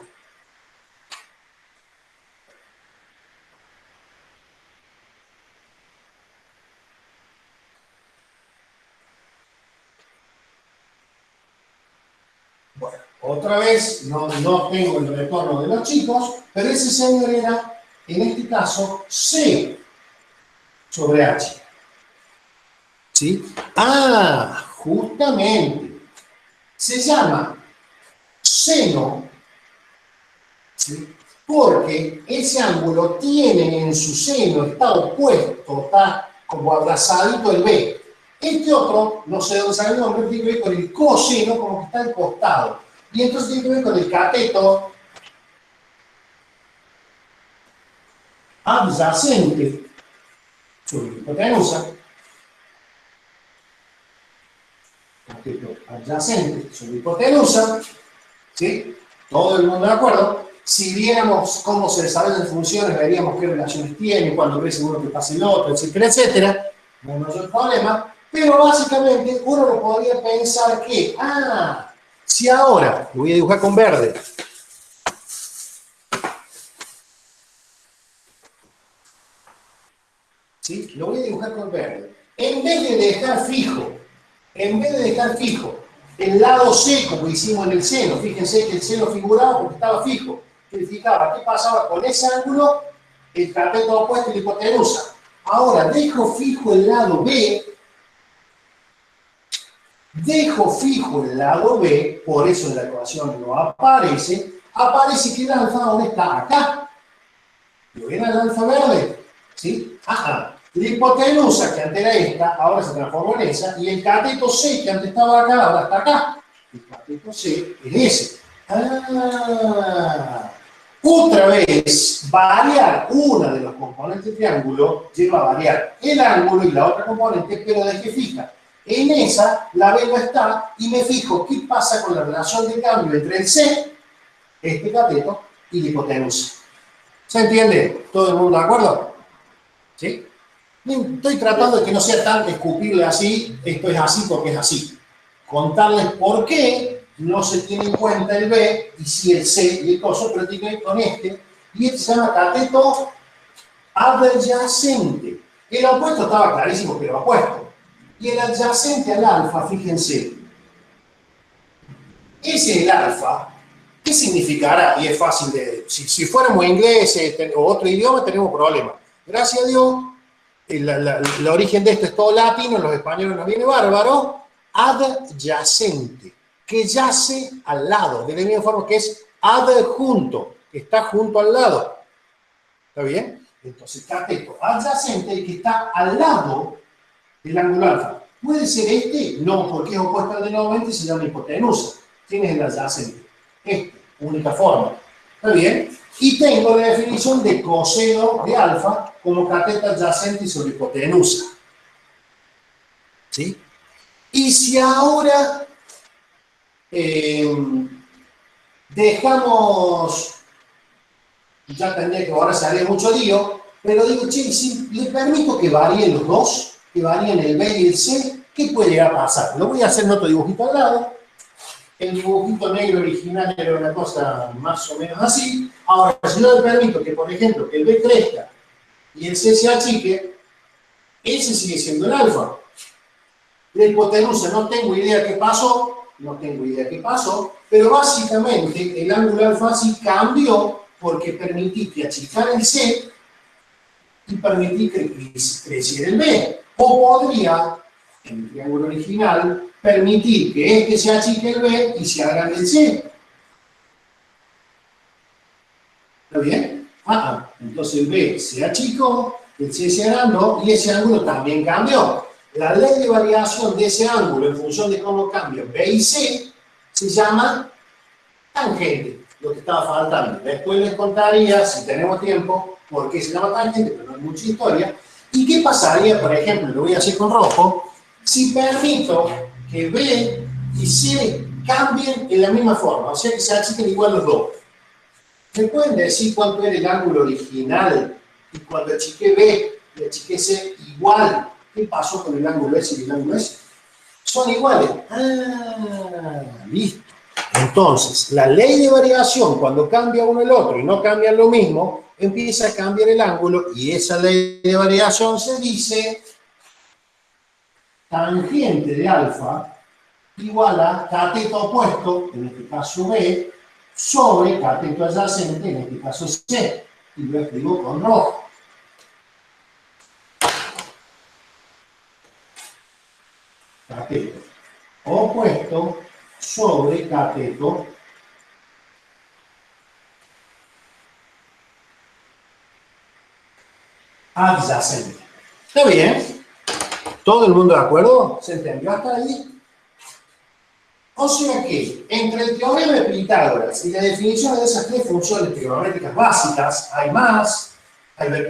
A: Bueno, otra vez, no tengo el retorno de los chicos, pero ese señor era, en este caso, C sobre H. ¿Sí? Justamente. Se llama seno, ¿sí? Porque ese ángulo tiene en su seno, está opuesto, está como abrazadito el B. Este otro, no sé dónde sale el nombre, tiene que ver con el coseno, como que está al costado. Y entonces tiene que ver con el cateto adyacente sobre la hipotenusa. Cateto adyacente sobre la hipotenusa. ¿Sí? Todo el mundo de acuerdo. Si viéramos cómo se desarrollan funciones, veríamos qué relaciones tienen, cuando crece uno que pasa el otro, etcétera, etcétera. No hay mayor problema. Pero básicamente uno lo podría pensar que, si ahora, lo voy a dibujar con verde. ¿Sí? Lo voy a dibujar con verde. En vez de dejar fijo el lado C, como hicimos en el seno, fíjense que el seno figuraba porque estaba fijo. Significaba qué pasaba con ese ángulo, el cateto opuesto y la hipotenusa. Ahora dejo fijo el lado B, por eso en la ecuación no aparece que el alfa ahora está acá. ¿Lo ven el alfa verde? ¿Sí? La hipotenusa, que antes era esta, ahora se transformó en esa, y el cateto C, que antes estaba acá, ahora está acá. El cateto C es ese. Otra vez, variar una de los componentes del triángulo lleva a variar el ángulo y la otra componente, pero de que fija. En esa, la B no está, y me fijo qué pasa con la relación de cambio entre el C, este cateto, y la hipotenusa. ¿Se entiende? ¿Todo el mundo de acuerdo? ¿Sí? Estoy tratando de que no sea tan escupible así, esto es así porque es así. Contarles por qué no se tiene en cuenta el B, y sí el C y el coso, pero tiene que ver con este, y este se llama cateto adyacente. El opuesto estaba clarísimo que era opuesto. Y el adyacente al alfa, fíjense, ese es el alfa. ¿Qué significará? Y es fácil de... Si fuéramos ingleses o otro idioma, tenemos problemas. Gracias a Dios, el origen de esto es todo latino, los españoles nos viene bárbaro. Adyacente, que yace al lado, de la misma forma que es adjunto, que está junto al lado. ¿Está bien? Entonces, cateto adyacente, que está al lado del ángulo alfa. ¿Puede ser este? No, porque es opuesto al de nuevamente y se llama hipotenusa. Tienes el adyacente. Única forma. ¿Está bien? Y tengo la definición de coseno de alfa como cateto adyacente sobre hipotenusa. ¿Sí? Y si ahora dejamos, ya tendría que ahora se haría mucho lío, pero digo, che, si le permito que varíen los dos, que varíen el B y el C, ¿qué puede llegar a pasar? Lo voy a hacer en otro dibujito al lado. El dibujito negro original era una cosa más o menos así. Ahora, si yo le permito que, por ejemplo, que el B crezca y el C se achique, ese sigue siendo el alfa. La hipotenusa, no tengo idea qué pasó, pero básicamente el ángulo alfa sí cambió porque permití que achicara el C y permití que creciera el B. O podría, en el triángulo original, permitir que este se achique el B y se agrande el C. ¿Está bien? Entonces el B se achicó, el C se agrandó y ese ángulo también cambió. La ley de variación de ese ángulo en función de cómo cambian B y C se llama tangente, lo que estaba faltando. Después les contaría, si tenemos tiempo, por qué se llama tangente, pero no hay mucha historia. ¿Y qué pasaría, por ejemplo, lo voy a hacer con rojo, si permito que B y C cambien en la misma forma, o sea que se achiquen igual los dos? ¿Me pueden decir cuánto era el ángulo original y cuando achiqué B y achiqué C igual? ¿Qué pasó con el ángulo S y el ángulo S? Son iguales. Listo. Entonces, la ley de variación, cuando cambia uno el otro y no cambian lo mismo, empieza a cambiar el ángulo y esa ley de variación se dice tangente de alfa igual a cateto opuesto, en este caso B, sobre cateto adyacente, en este caso C. Y lo escribo con rojo. Cateto opuesto sobre cateto adyacente. ¿Está bien? ¿Todo el mundo de acuerdo? ¿Se entendió hasta ahí? O sea que, entre el teorema de Pitágoras y la definición de esas tres funciones trigonométricas básicas, hay más,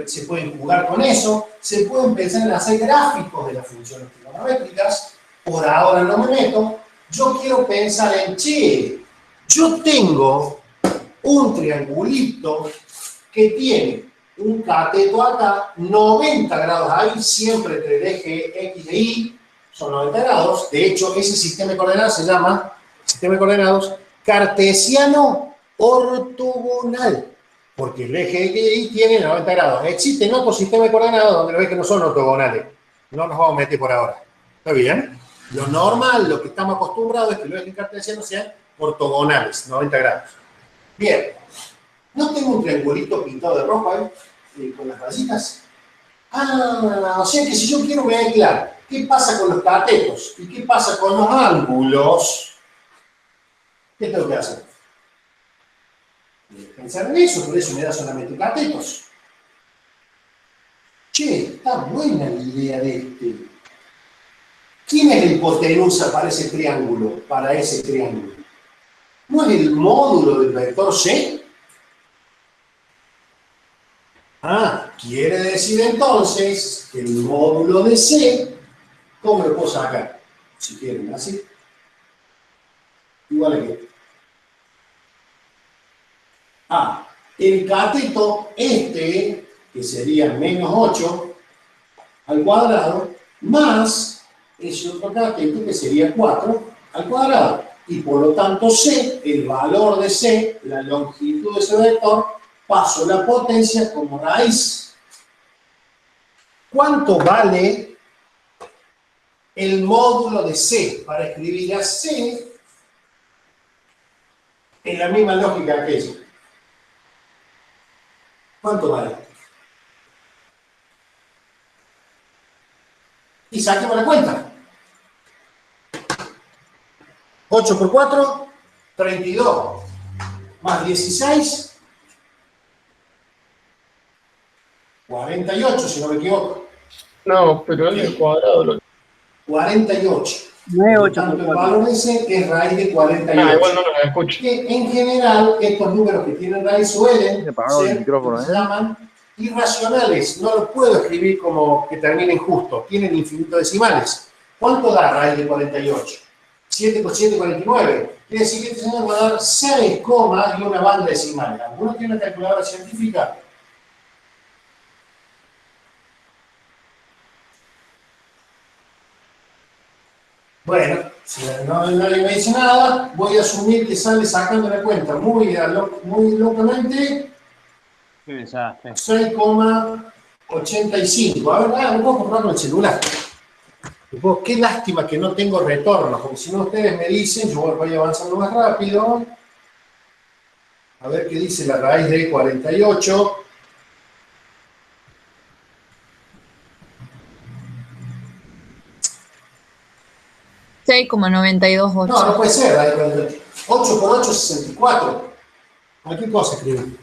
A: se pueden jugar con eso, se pueden pensar en hacer gráficos de las funciones trigonométricas, por ahora no me meto, yo quiero pensar en, che, yo tengo un triangulito que tiene un cateto acá, 90 grados ahí, siempre entre el eje X e Y, son 90 grados. De hecho, ese sistema de coordenadas se llama sistema de coordenadas cartesiano ortogonal, porque el eje X y Y tiene 90 grados. Existen otros sistemas de coordenadas donde los ejes no son ortogonales. No nos vamos a meter por ahora. ¿Está bien? Lo normal, lo que estamos acostumbrados es que los ejes cartesianos sean ortogonales, 90 grados. Bien. ¿No tengo un triangulito pintado de rojo ahí? Con las rayitas. Ah, o sea que si yo quiero mezclar qué pasa con los catetos y qué pasa con los ángulos, ¿qué tengo que hacer? Pensar en eso, por eso me da solamente catetos. Che, está buena la idea de este. ¿Quién es la hipotenusa para ese triángulo? Para ese triángulo. ¿No es el módulo del vector C? Ah, quiere decir entonces que el módulo de C, ¿cómo lo puedo sacar? Si quieren, así. Igual a que. Ah, el cateto este, que sería menos 8 al cuadrado, más ese otro cateto que sería 4 al cuadrado. Y por lo tanto C, el valor de C, la longitud de ese vector, paso la potencia como raíz. ¿Cuánto vale el módulo de C? Para escribir a C en la misma lógica que ella. ¿Cuánto vale? Y saquemos la cuenta. 8 por 4, 32. Más 16, 48, si no me equivoco.
C: No, pero es el cuadrado.
A: 48.
E: No es 8
A: Tanto
E: por
A: el
E: 4.
A: valor de C es raíz de 48.
C: Ah, igual no lo escucho.
A: Que en general, estos números que tienen raíz suelen
D: Se apagó el
A: ser
D: micrófono,
A: lo que se
D: ¿eh?
A: llaman irracionales. No los puedo escribir como que terminen justo. Tienen infinito decimales. ¿Cuánto da raíz de 48? 7 por 7, 49. Quiere decir que este señor va a dar 6, y una banda decimal. ¿Alguno tiene una calculadora científica? Bueno, si nadie me dice nada, voy a asumir que sale sacando la cuenta muy locamente.
E: Qué desastre.
A: 6,85. A ver, voy a comprobar con el celular. Qué lástima que no tengo retorno, porque si no ustedes me dicen, yo voy avanzando más rápido. A ver qué dice la raíz de 48.
F: $6,928.
A: No, no puede ser, raíz de 48. 8 por 8 es 64. Cualquier cosa escribí.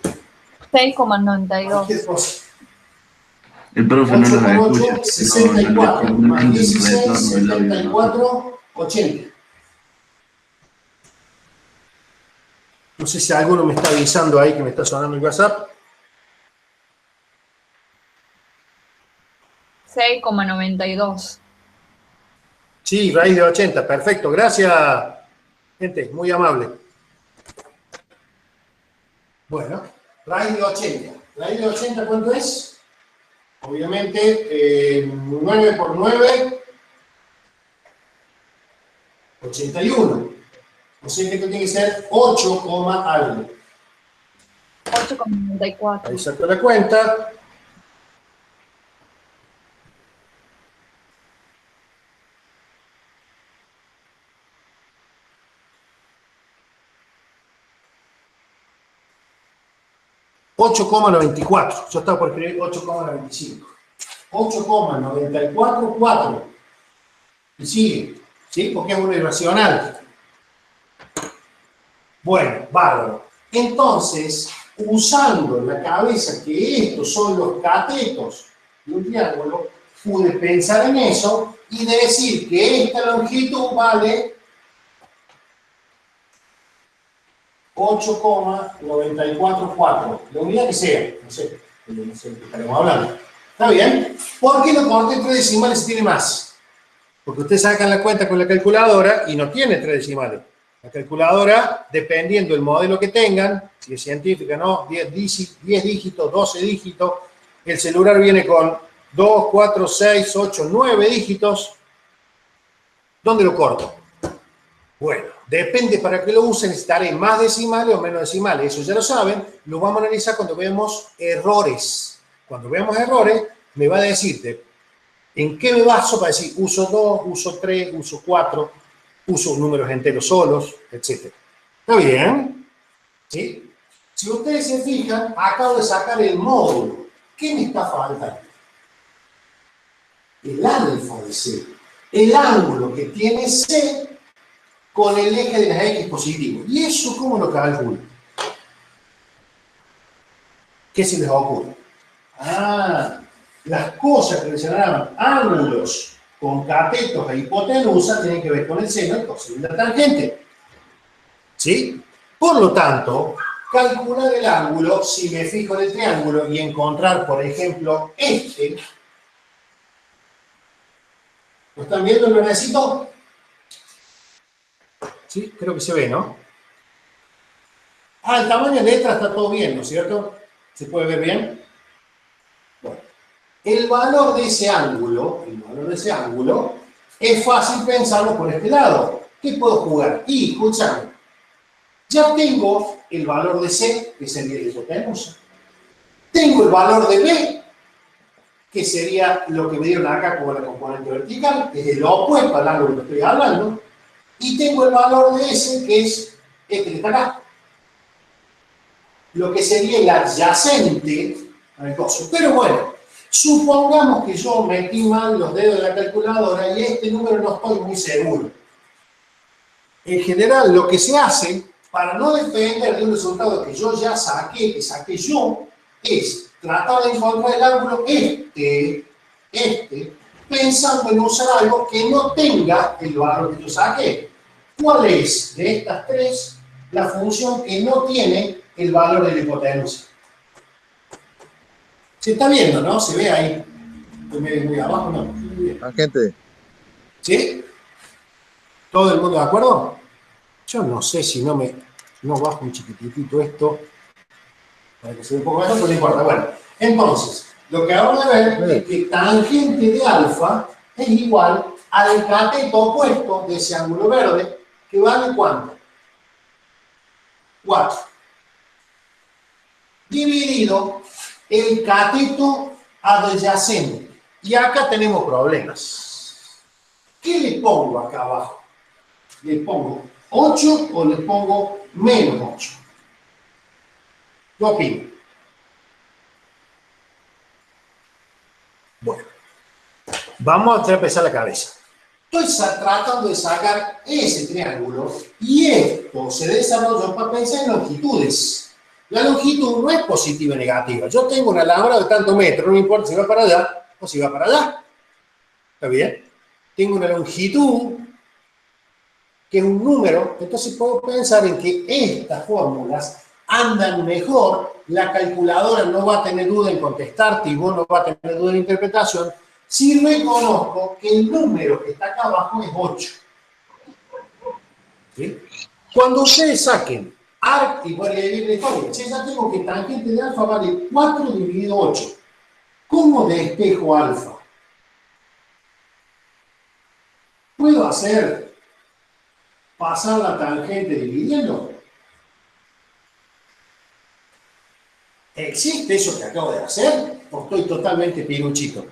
F: 6,92.
A: Cualquier cosa.
B: El profe
A: 8
B: no nos
A: por 8,
B: escucha.
A: 64.
B: No,
A: Más 16,
B: retorno del audio, ¿no?
A: 74, 80. No sé si alguno me está avisando ahí que me está sonando el WhatsApp.
F: 6,92.
A: Sí, raíz de 80. Perfecto. Gracias, gente. Muy amable. Bueno, raíz de 80. ¿Raíz de 80 cuánto es? Obviamente, 9 por 9, 81. O sea que esto tiene que ser 8, algo.
F: 8,94.
A: Ahí saco la cuenta. $8,94. Yo estaba por escribir 8,95. 8,94, 4. Y sigue. ¿Sí? Porque es uno irracional. Bueno, bárbaro. Entonces, usando en la cabeza que estos son los catetos de un triángulo, pude pensar en eso y decir que esta longitud vale 8,944, la unidad que sea, no sé qué estaremos hablando. ¿Está bien? ¿Por qué lo corté en 3 decimales si tiene más? Porque ustedes sacan la cuenta con la calculadora y no tiene 3 decimales. La calculadora, dependiendo del modelo que tengan, si es científica, ¿no? 10 dígitos, 12 dígitos, el celular viene con 2, 4, 6, 8, 9 dígitos. ¿Dónde lo corto? Bueno, depende para qué lo usen, necesitaré más decimales o menos decimales. Eso ya lo saben, lo vamos a analizar cuando vemos errores. Cuando vemos errores, me va a decir en qué me baso para decir uso 2, uso 3, uso 4, uso números enteros solos, etc. ¿Está bien? ¿Sí? Si ustedes se fijan, acabo de sacar el módulo. ¿Qué me está faltando? El alfa de C. El ángulo que tiene C con el eje de las X positivo. ¿Y eso cómo lo calculo? ¿Qué se les ocurre? Las cosas que se llaman ángulos con catetos e hipotenusa tienen que ver con el seno y coseno de la tangente. ¿Sí? Por lo tanto, calcular el ángulo, si me fijo en el triángulo y encontrar, por ejemplo, este, ¿lo están viendo? ¿Lo necesito? Sí, creo que se ve, ¿no? El tamaño de letra está todo bien, ¿no es cierto? ¿Se puede ver bien? Bueno, el valor de ese ángulo, es fácil pensarlo por este lado. ¿Qué puedo jugar? Y, escuchame, ya tengo el valor de C, que sería la hipotenusa. Tengo el valor de B, que sería lo que me dieron acá como la componente vertical, que es el opuesto al ángulo que estoy hablando. Y tengo el valor de S, que es este que está acá. Lo que sería el adyacente al coso. Pero bueno, supongamos que yo metí mal los dedos en la calculadora y este número no estoy muy seguro. En general, lo que se hace, para no depender de un resultado que yo ya saqué, que saqué yo, es tratar de encontrar el ángulo pensando en usar algo que no tenga el valor que yo saqué. ¿Cuál es de estas tres la función que no tiene el valor de la hipotenusa? Se está viendo, ¿no? Se ve ahí. Muy abajo, ¿no?
D: Tangente.
A: ¿Sí? ¿Todo el mundo de acuerdo? Yo no sé si no bajo un chiquitito esto para que se vea un poco mejor, pero no importa. Bueno, entonces, lo que vamos a ver es que tangente de alfa es igual al cateto opuesto de ese ángulo verde, que vale ¿cuánto? 4. Dividido el cateto adyacente. Y acá tenemos problemas. ¿Qué le pongo acá abajo? ¿Le pongo 8 o le pongo menos 8? ¿Qué opino? Bueno, vamos a empezar la cabeza. Estoy tratando de sacar ese triángulo y esto se desarrolló para pensar en longitudes. La longitud no es positiva y negativa. Yo tengo una alambrado de tanto metro, no me importa si va para allá o si va para allá. ¿Está bien? Tengo una longitud que es un número, entonces puedo pensar en que estas fórmulas andan mejor, la calculadora no va a tener duda en contestarte y vos no vas a tener duda en interpretación, si reconozco que el número que está acá abajo es 8. ¿Sí? Cuando ustedes saquen arc y voy a dividir la historia, ya tengo que tangente de alfa vale 4 dividido 8. ¿Cómo despejo alfa? ¿Puedo hacer pasar la tangente dividiendo? ¿Existe eso que acabo de hacer? ¿O estoy totalmente piruchito?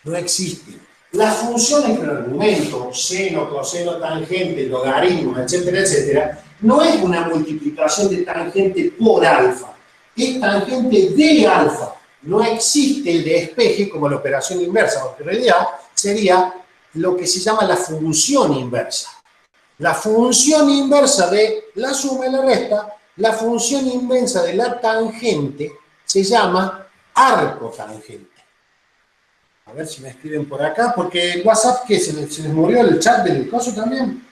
A: No existe. Las funciones del argumento, seno, coseno, tangente, logaritmos, etcétera, etcétera, no es una multiplicación de tangente por alfa. Es tangente de alfa. No existe el despeje como la operación inversa, porque en realidad sería lo que se llama la función inversa. La función inversa de la suma y la resta, la función inversa de la tangente, se llama arco tangente. A ver si me escriben por acá, porque el WhatsApp, ¿qué? ¿Se les murió el chat del coso también?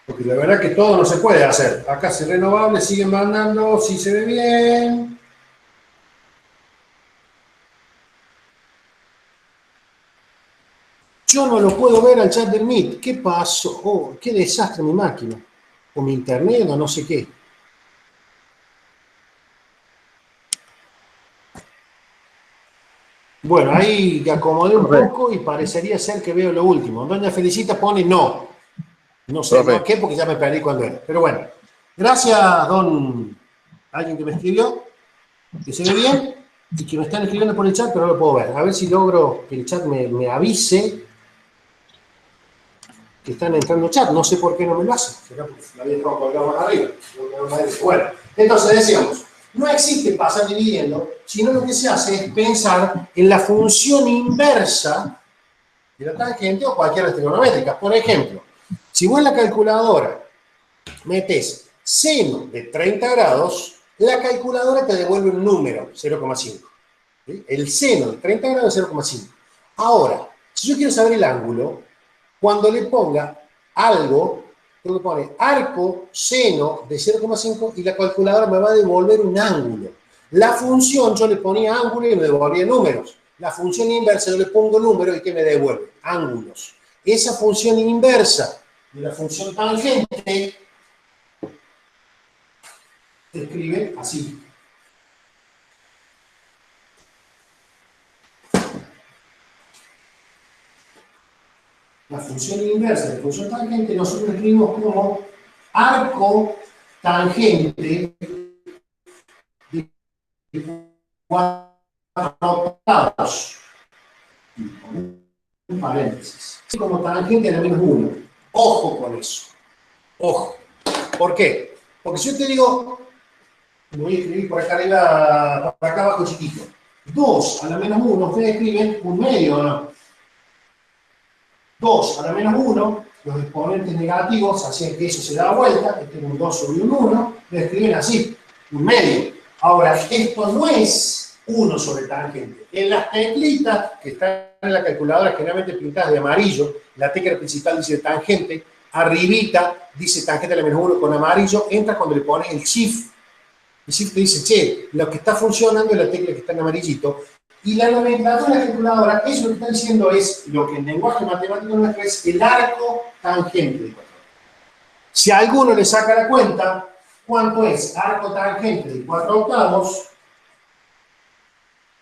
A: Porque la verdad que todo no se puede hacer. Acá se renovable, siguen mandando, si se ve bien. Yo no lo puedo ver al chat del Meet. ¿Qué pasó? Oh, qué desastre mi máquina. O mi internet o no sé qué. Bueno, ahí acomodé un poco y parecería ser que veo lo último. Doña Felicita pone no. No sé por qué, porque ya me perdí cuando era. Pero bueno, gracias, don... Alguien que me escribió, que se ve bien, y que me están escribiendo por el chat, pero no lo puedo ver. A ver si logro que el chat me avise que están entrando chat. No sé por qué no me lo hace. Será porque lo había dejado colgado más arriba. Bueno, entonces decíamos, no existe pasar dividiendo, sino lo que se hace es pensar en la función inversa de la tangente o cualquier trigonométrica. Por ejemplo, si vos en la calculadora metes seno de 30 grados, la calculadora te devuelve un número, 0,5. ¿Sí? El seno de 30 grados es 0,5. Ahora, si yo quiero saber el ángulo, cuando le ponga algo, tengo que poner arco seno de 0,5 y la calculadora me va a devolver un ángulo. La función yo le ponía ángulo y me devolvía números. La función inversa yo le pongo números y ¿qué me devuelve? Ángulos. Esa función inversa de la función tangente se escribe así. La función inversa de la función tangente nosotros escribimos como arco tangente de 4/8. Un paréntesis. Como tangente de menos 1. Ojo con eso. Ojo. ¿Por qué? Porque si yo te digo, lo voy a escribir por acá arriba, por acá abajo chiquito. 2 a la menos 1, ustedes escriben un medio, ¿o no? 2 a la menos 1, los exponentes negativos hacían que eso se da vuelta, este es un 2 sobre un 1, lo escriben así, un medio. Ahora, esto no es 1 sobre tangente. En las teclitas que están en la calculadora generalmente pintadas de amarillo, la tecla principal dice tangente, arribita dice tangente a la menos 1 con amarillo, entra cuando le pones el shift. El shift te dice, che, lo que está funcionando es la tecla que está en amarillito. Y la nomenclatura de la calculadora, eso lo que está diciendo es lo que en lenguaje matemático nuestro es el arco tangente. Si a alguno le saca la cuenta, ¿cuánto es arco tangente de 4/8?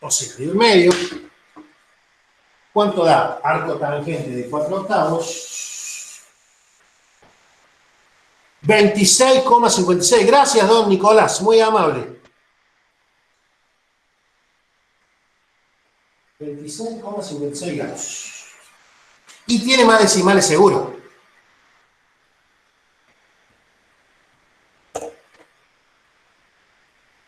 A: O sea, de un medio. ¿Cuánto da arco tangente de 4/8? 26,56. Gracias, don Nicolás, muy amable. 26,56 grados. Y tiene más decimales seguro.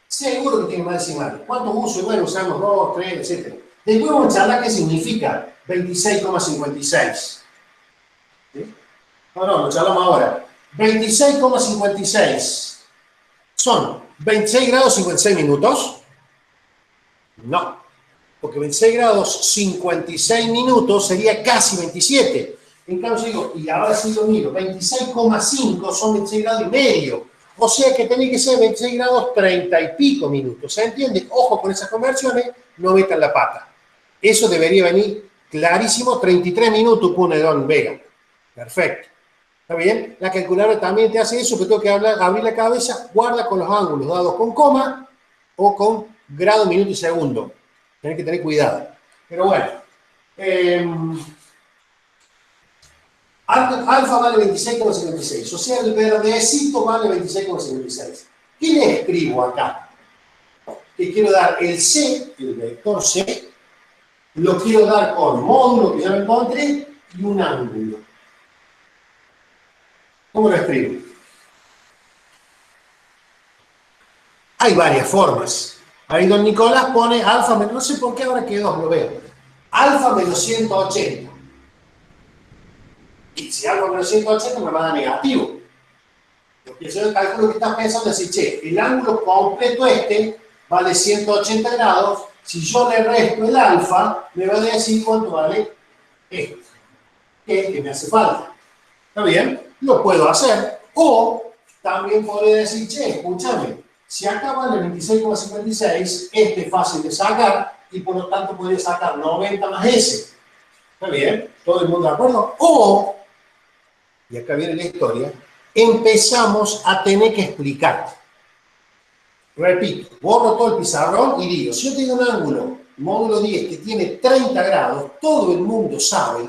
A: Seguro que tiene más decimales. ¿Cuántos usos? Bueno, usamos 2, 3, etc. Después vamos a charlar qué significa 26,56. ¿Sí? No, lo charlamos ahora. 26,56 son 26 grados 56 minutos. No. Porque 26 grados 56 minutos sería casi 27. En cambio, yo digo, y ahora sí lo miro, 26,5 son 26 grados y medio. O sea que tiene que ser 26 grados 30 y pico minutos. ¿Se entiende? Ojo con esas conversiones, no metan la pata. Eso debería venir clarísimo, 33 minutos pone don Vega. Perfecto. ¿Está bien? La calculadora también te hace eso, pero tengo que abrir la cabeza, guarda con los ángulos dados con coma o con grado, minuto y segundo. Tienes que tener cuidado. Pero bueno. Alfa vale 26,56. O sea, el verdecito vale 26,56. ¿Qué le escribo acá? Que quiero dar el C, el vector C, lo quiero dar con módulo que ya lo encontré y un ángulo. ¿Cómo lo escribo? Hay varias formas. Ahí don Nicolás pone alfa menos, no sé por qué ahora que 2 lo veo. Alfa menos 180. Y si algo menos 180 me va a dar negativo. Lo que yo calculo que estás pensando es decir, che, el ángulo completo este vale 180 grados. Si yo le resto el alfa, me va a decir cuánto vale este, que es el que me hace falta. ¿Está bien? Lo puedo hacer. O también podría decir, che, escúchame, si acá vale 26,56, este es fácil de sacar y por lo tanto podría sacar 90 más ese. ¿Está bien? ¿Todo el mundo de acuerdo? O, y acá viene la historia, empezamos a tener que explicar. Repito, borro todo el pizarrón y digo, si yo tengo un ángulo, módulo 10, que tiene 30 grados, todo el mundo sabe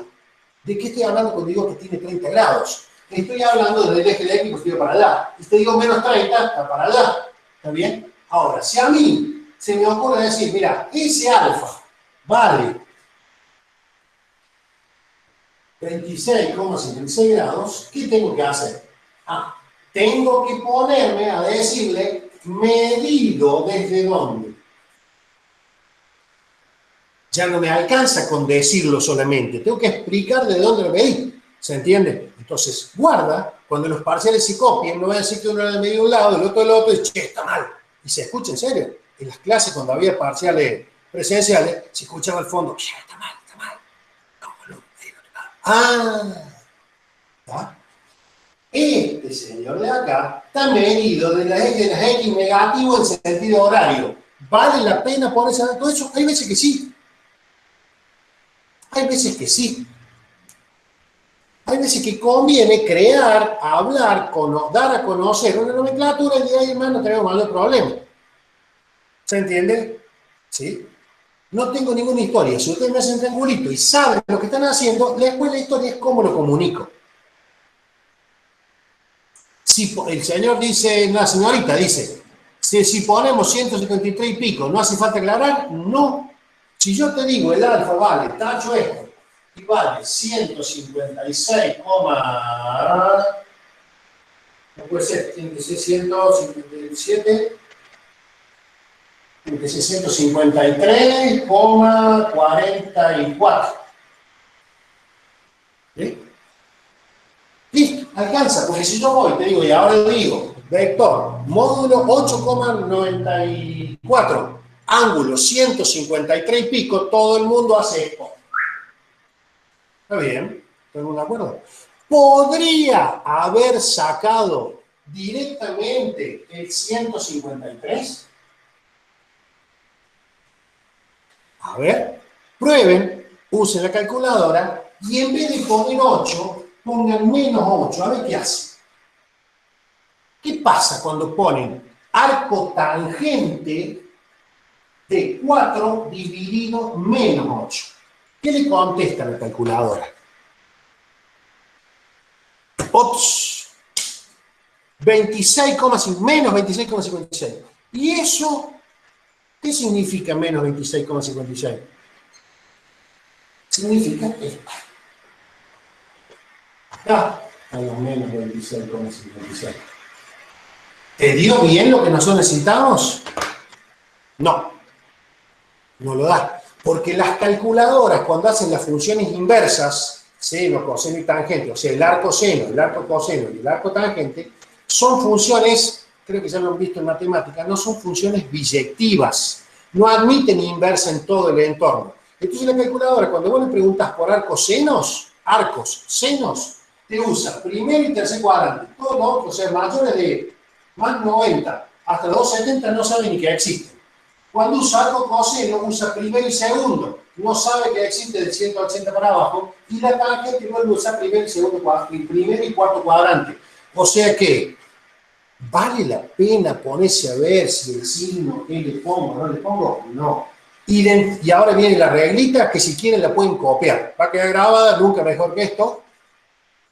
A: de qué estoy hablando cuando digo que tiene 30 grados. Estoy hablando del eje de X, estoy para allá. Y te digo menos 30, está para allá. ¿Está bien? Ahora, si a mí se me ocurre decir, mira, ese alfa vale 26,56 grados, ¿qué tengo que hacer? Tengo que ponerme a decirle medido desde dónde. Ya no me alcanza con decirlo solamente, tengo que explicar de dónde lo medí. ¿Se entiende? Entonces, guarda, cuando los parciales se copien, no va a decir que uno le medí de un lado, el otro del otro, y che, está mal. Y se escucha en serio. En las clases, cuando había parciales presenciales, se escuchaba al fondo, che, está mal, está mal. ¿Está? Este señor de acá está medido de las X negativo en sentido horario. ¿Vale la pena ponerse a todo eso? Hay veces que sí. Hay veces que sí. Hay veces que conviene crear, hablar, dar a conocer una nomenclatura y ahí, hermano, tenemos mayor problema. ¿Se entiende? ¿Sí? No tengo ninguna historia. Si ustedes me hacen triangulito y saben lo que están haciendo, después la historia es cómo lo comunico. Si el señor dice, la señorita dice, si ponemos 153 y pico, ¿no hace falta aclarar? No. Si yo te digo el alfa vale, tacho esto, y vale 156, no puede ser, tiene que ser 157, tiene que ser 153,44. ¿Sí? Listo, alcanza, porque si yo voy, te digo, y ahora digo, vector, módulo 8,94, ángulo 153 y pico, todo el mundo hace esto. ¿Está bien? ¿Estamos de acuerdo? ¿Podría haber sacado directamente el 153? A ver, prueben, usen la calculadora y en vez de poner 8, pongan menos 8, a ver qué hace. ¿Qué pasa cuando ponen arco tangente de 4 dividido menos 8? ¿Qué le contesta la calculadora? Ops, 26,5, menos 26,56. ¿Y eso qué significa menos 26,56? Significa esto. Acá a los menos 26,56. ¿Te dio bien lo que nosotros necesitamos? No. No lo da. Porque las calculadoras, cuando hacen las funciones inversas, seno, coseno y tangente, o sea, el arco seno, el arco coseno y el arco tangente, son funciones, creo que ya lo han visto en matemática, no son funciones biyectivas. No admiten inversa en todo el entorno. Entonces la calculadora, cuando vos le preguntas por arcos senos, te usa primer y tercer cuadrante. Todos los otros, o sea, mayores de más 90 hasta los 270 no saben ni que existen. Cuando usa arco coseno, usa primero y segundo. No sabe que existe del 180 para abajo. Y la tangente vuelve a usar primer y segundo cuadrante, primer y cuarto cuadrante. O sea que, ¿vale la pena ponerse a ver si el signo, qué le pongo, no le pongo? No. Y ahora viene la reglita que si quieren la pueden copiar. Va a quedar grabada, nunca mejor que esto.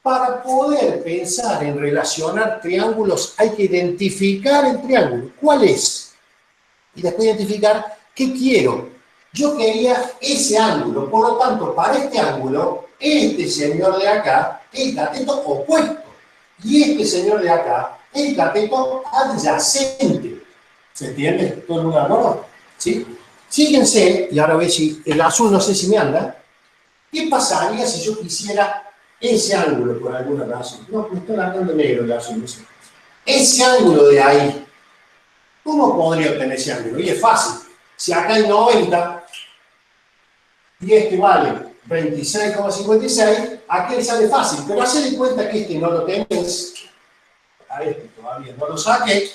A: Para poder pensar en relacionar triángulos hay que identificar el triángulo. ¿Cuál es? Y después identificar qué quiero. Yo quería ese ángulo, por lo tanto, para este ángulo, este señor de acá es el cateto opuesto. Y este señor de acá es el cateto adyacente. ¿Se entiende? ¿Todo el mundo de acuerdo? ¿Sí? Fíjense, y ahora ve si el azul no sé si me anda, ¿qué pasaría si yo quisiera ese ángulo por alguna razón, no, me estoy hablando negro el azul, no sé. Ese ángulo de ahí, ¿cómo podría obtener ese ángulo? Y es fácil. Si acá hay 90 y este vale 26,56, aquel sale fácil, pero haced de cuenta que este no lo tenés, a este todavía no lo saqué,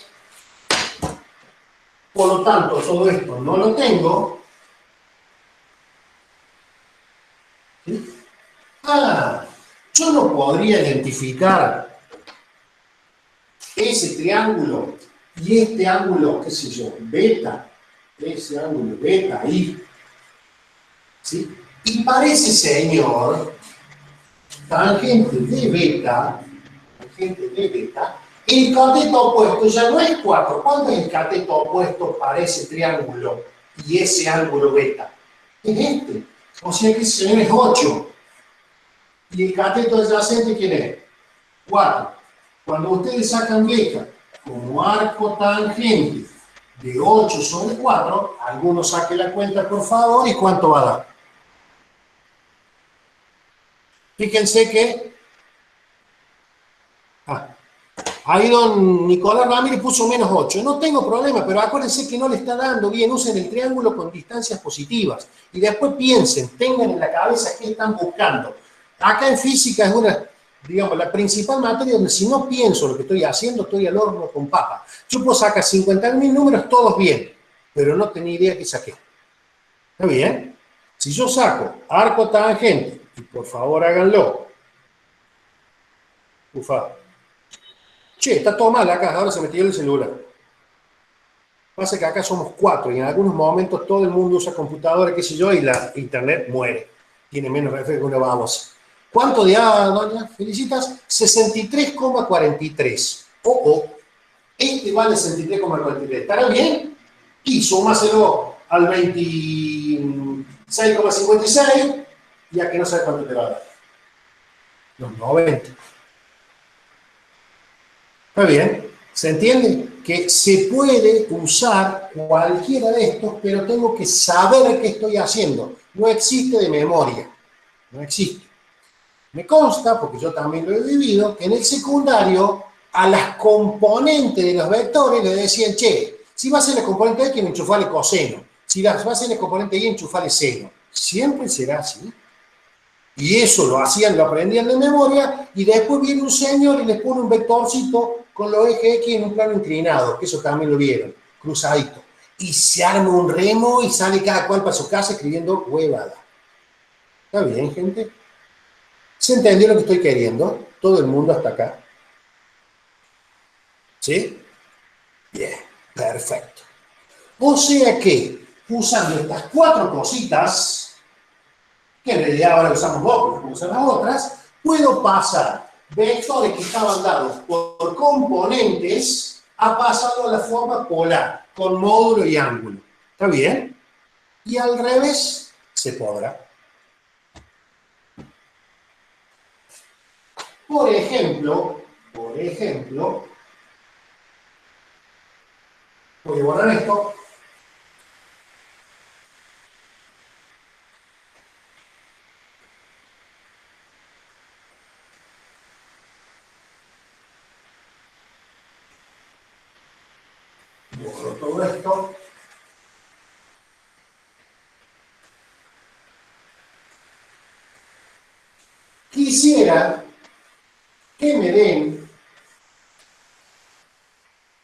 A: por lo tanto todo esto no lo tengo. ¿Sí? Ah, yo no podría identificar ese triángulo y este ángulo, qué sé yo, beta, ese ángulo beta ahí, ¿sí? Y para ese señor, tangente de beta, el cateto opuesto ya no es 4. ¿Cuánto es el cateto opuesto para ese triángulo y ese ángulo beta? Es este. O sea que ese señor es 8. ¿Y el cateto adyacente quién es? 4. Cuando ustedes sacan beta como arco tangente de 8 sobre 4, alguno saque la cuenta por favor, ¿y cuánto va a dar? Fíjense que ahí don Nicolás Ramírez puso menos 8. No tengo problema, pero acuérdense que no le está dando bien. Usen el triángulo con distancias positivas. Y después piensen, tengan en la cabeza qué están buscando. Acá en física es una, digamos, la principal materia donde si no pienso lo que estoy haciendo, estoy al horno con papa. Yo puedo sacar 50.000 números todos bien, pero no tenía idea qué saqué. ¿Está bien? Si yo saco arco tangente, y por favor háganlo. Ufa. Che, está todo mal acá, ahora se metió el celular. Pasa que acá somos 4 y en algunos momentos todo el mundo usa computadora, qué sé yo, y la internet muere. Tiene menos refresco que una babosa. ¿Cuánto de doña? ¿Felicitas? 63,43. Este vale 63,43. ¿Estará bien? Y súmaselo al 26,56, ya que no sabes cuánto te va a dar. Los 90. Está bien. ¿Se entiende? Que se puede usar cualquiera de estos, pero tengo que saber qué estoy haciendo. No existe de memoria. No existe. Me consta, porque yo también lo he vivido, que en el secundario a las componentes de los vectores le decían, che, si va a ser la componente X, enchufale coseno. Si va a ser la componente Y, enchufale seno. Siempre será así. Y eso lo hacían, lo aprendían de memoria, y después viene un señor y les pone un vectorcito con los ejes X en un plano inclinado, que eso también lo vieron, cruzadito. Y se arma un remo y sale cada cual para su casa escribiendo huevada. ¿Está bien, gente? ¿Se entendió lo que estoy queriendo? Todo el mundo hasta acá. ¿Sí? Bien, perfecto. O sea que, usando estas 4 cositas, que en realidad ahora usamos 2, como usan las otras, puedo pasar vectores que estaban dados por componentes a pasarlo a la forma polar, con módulo y ángulo. ¿Está bien? Y al revés, se podrá. Por ejemplo, voy a borrar esto. Borro todo esto. Quisiera que me den,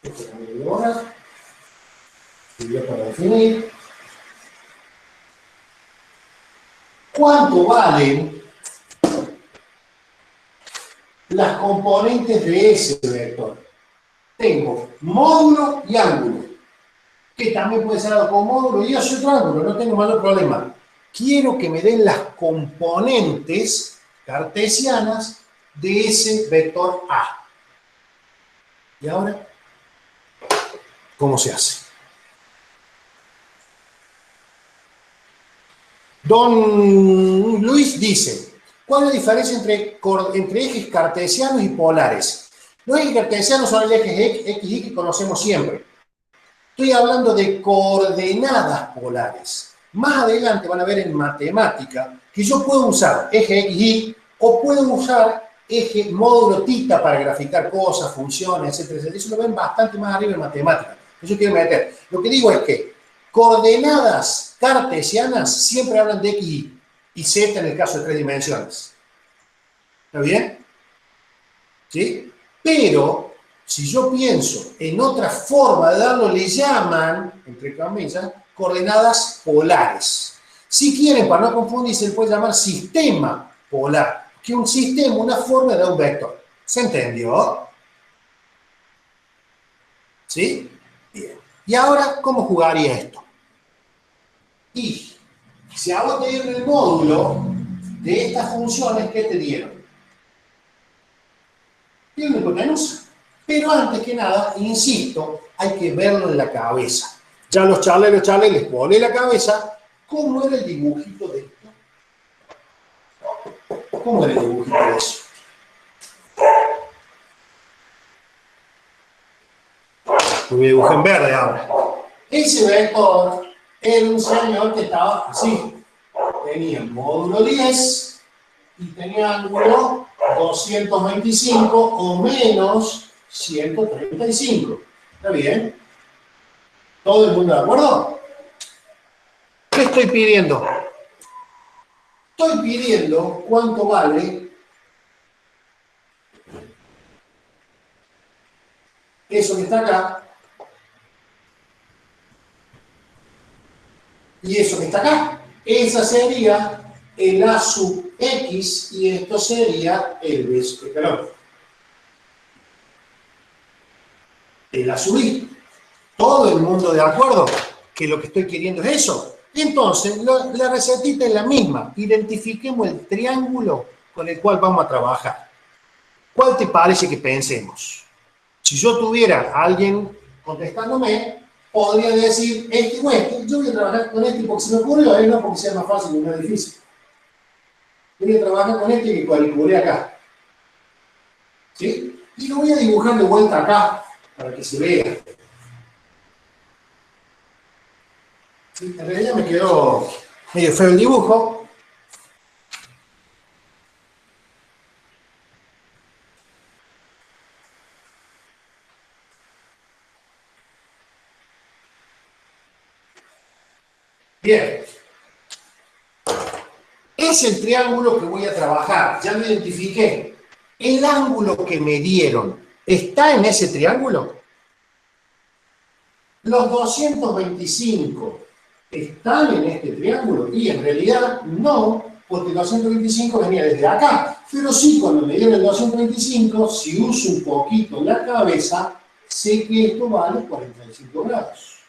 A: esto también lo borrar, sirvió para definir, cuánto valen las componentes de ese vector. Tengo módulo y ángulo, que también puede ser dado con módulo y otro ángulo, no tengo mayor problema. Quiero que me den las componentes cartesianas de ese vector A. ¿Y ahora? ¿Cómo se hace? Don Luis dice, ¿cuál es la diferencia entre ejes cartesianos y polares? Los ejes cartesianos son los ejes X y que conocemos siempre. Estoy hablando de coordenadas polares. Más adelante van a ver en matemática que yo puedo usar eje X y o puedo usar eje módulo tita para graficar cosas, funciones, etcétera, etcétera. Eso lo ven bastante más arriba en matemáticas. Eso quiero meter. Lo que digo es que coordenadas cartesianas siempre hablan de X y Z en el caso de 3 dimensiones. ¿Está bien? ¿Sí? Pero, si yo pienso en otra forma de darlo, le llaman, entre comillas, coordenadas polares. Si quieren, para no confundirse, se le puede llamar sistema polar, que un sistema, una forma de un vector. ¿Se entendió? ¿Sí? Bien. Y ahora, ¿cómo jugaría esto? Y si a vos te dieron el módulo de estas funciones, ¿qué te dieron? Tiene una hipotenusa. Pero antes que nada, insisto, hay que verlo en la cabeza. Ya los charles les pone la cabeza. ¿Cómo era el dibujito de esto? ¿Cómo era el dibujito de eso? Lo voy a dibujar en verde ahora. Ese vector era un señor que estaba así. Tenía el módulo 10 y tenía ángulo 225 o menos 135. ¿Está bien? ¿Todo el mundo de acuerdo? ¿Qué estoy pidiendo? Estoy pidiendo cuánto vale eso que está acá y eso que está acá. Esa sería el A sub X y esto sería el B sub, perdón, el A sub Y. ¿Todo el mundo de acuerdo que lo que estoy queriendo es eso? Entonces, la recetita es la misma. Identifiquemos el triángulo con el cual vamos a trabajar. ¿Cuál te parece que pensemos? Si yo tuviera a alguien contestándome, podría decir este o este. Yo voy a trabajar con este porque se me ocurrió, no porque sea más fácil y más difícil. Voy a trabajar con este que cuadriculé acá. ¿Sí? Y lo voy a dibujar de vuelta acá para que se vea. ¿Sí? En realidad me quedó medio feo el dibujo. Bien. Es el triángulo que voy a trabajar. Ya lo identifiqué. El ángulo que me dieron, ¿está en ese triángulo? Los 225 están en este triángulo y en realidad no, porque el 225 venía desde acá. Pero sí, cuando me dieron el 225, si uso un poquito la cabeza, sé que esto vale 45 grados.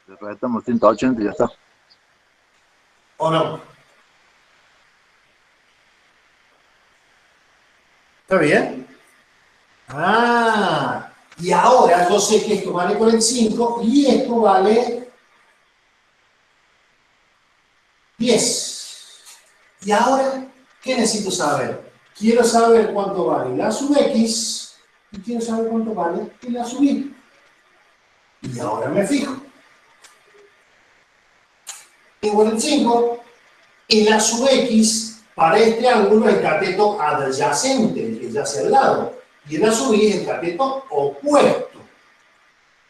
D: Le restamos 180 y ya está.
A: ¿O no? ¿Está bien? Ah, y ahora yo sé que esto vale 45 y esto vale 10. Y ahora, ¿qué necesito saber? Quiero saber cuánto vale la sub X y quiero saber cuánto vale la sub Y. Y ahora me fijo. Y 45 y la sub X para este ángulo es el cateto adyacente, el que yace al lado. Y la sub Y es el cateto opuesto.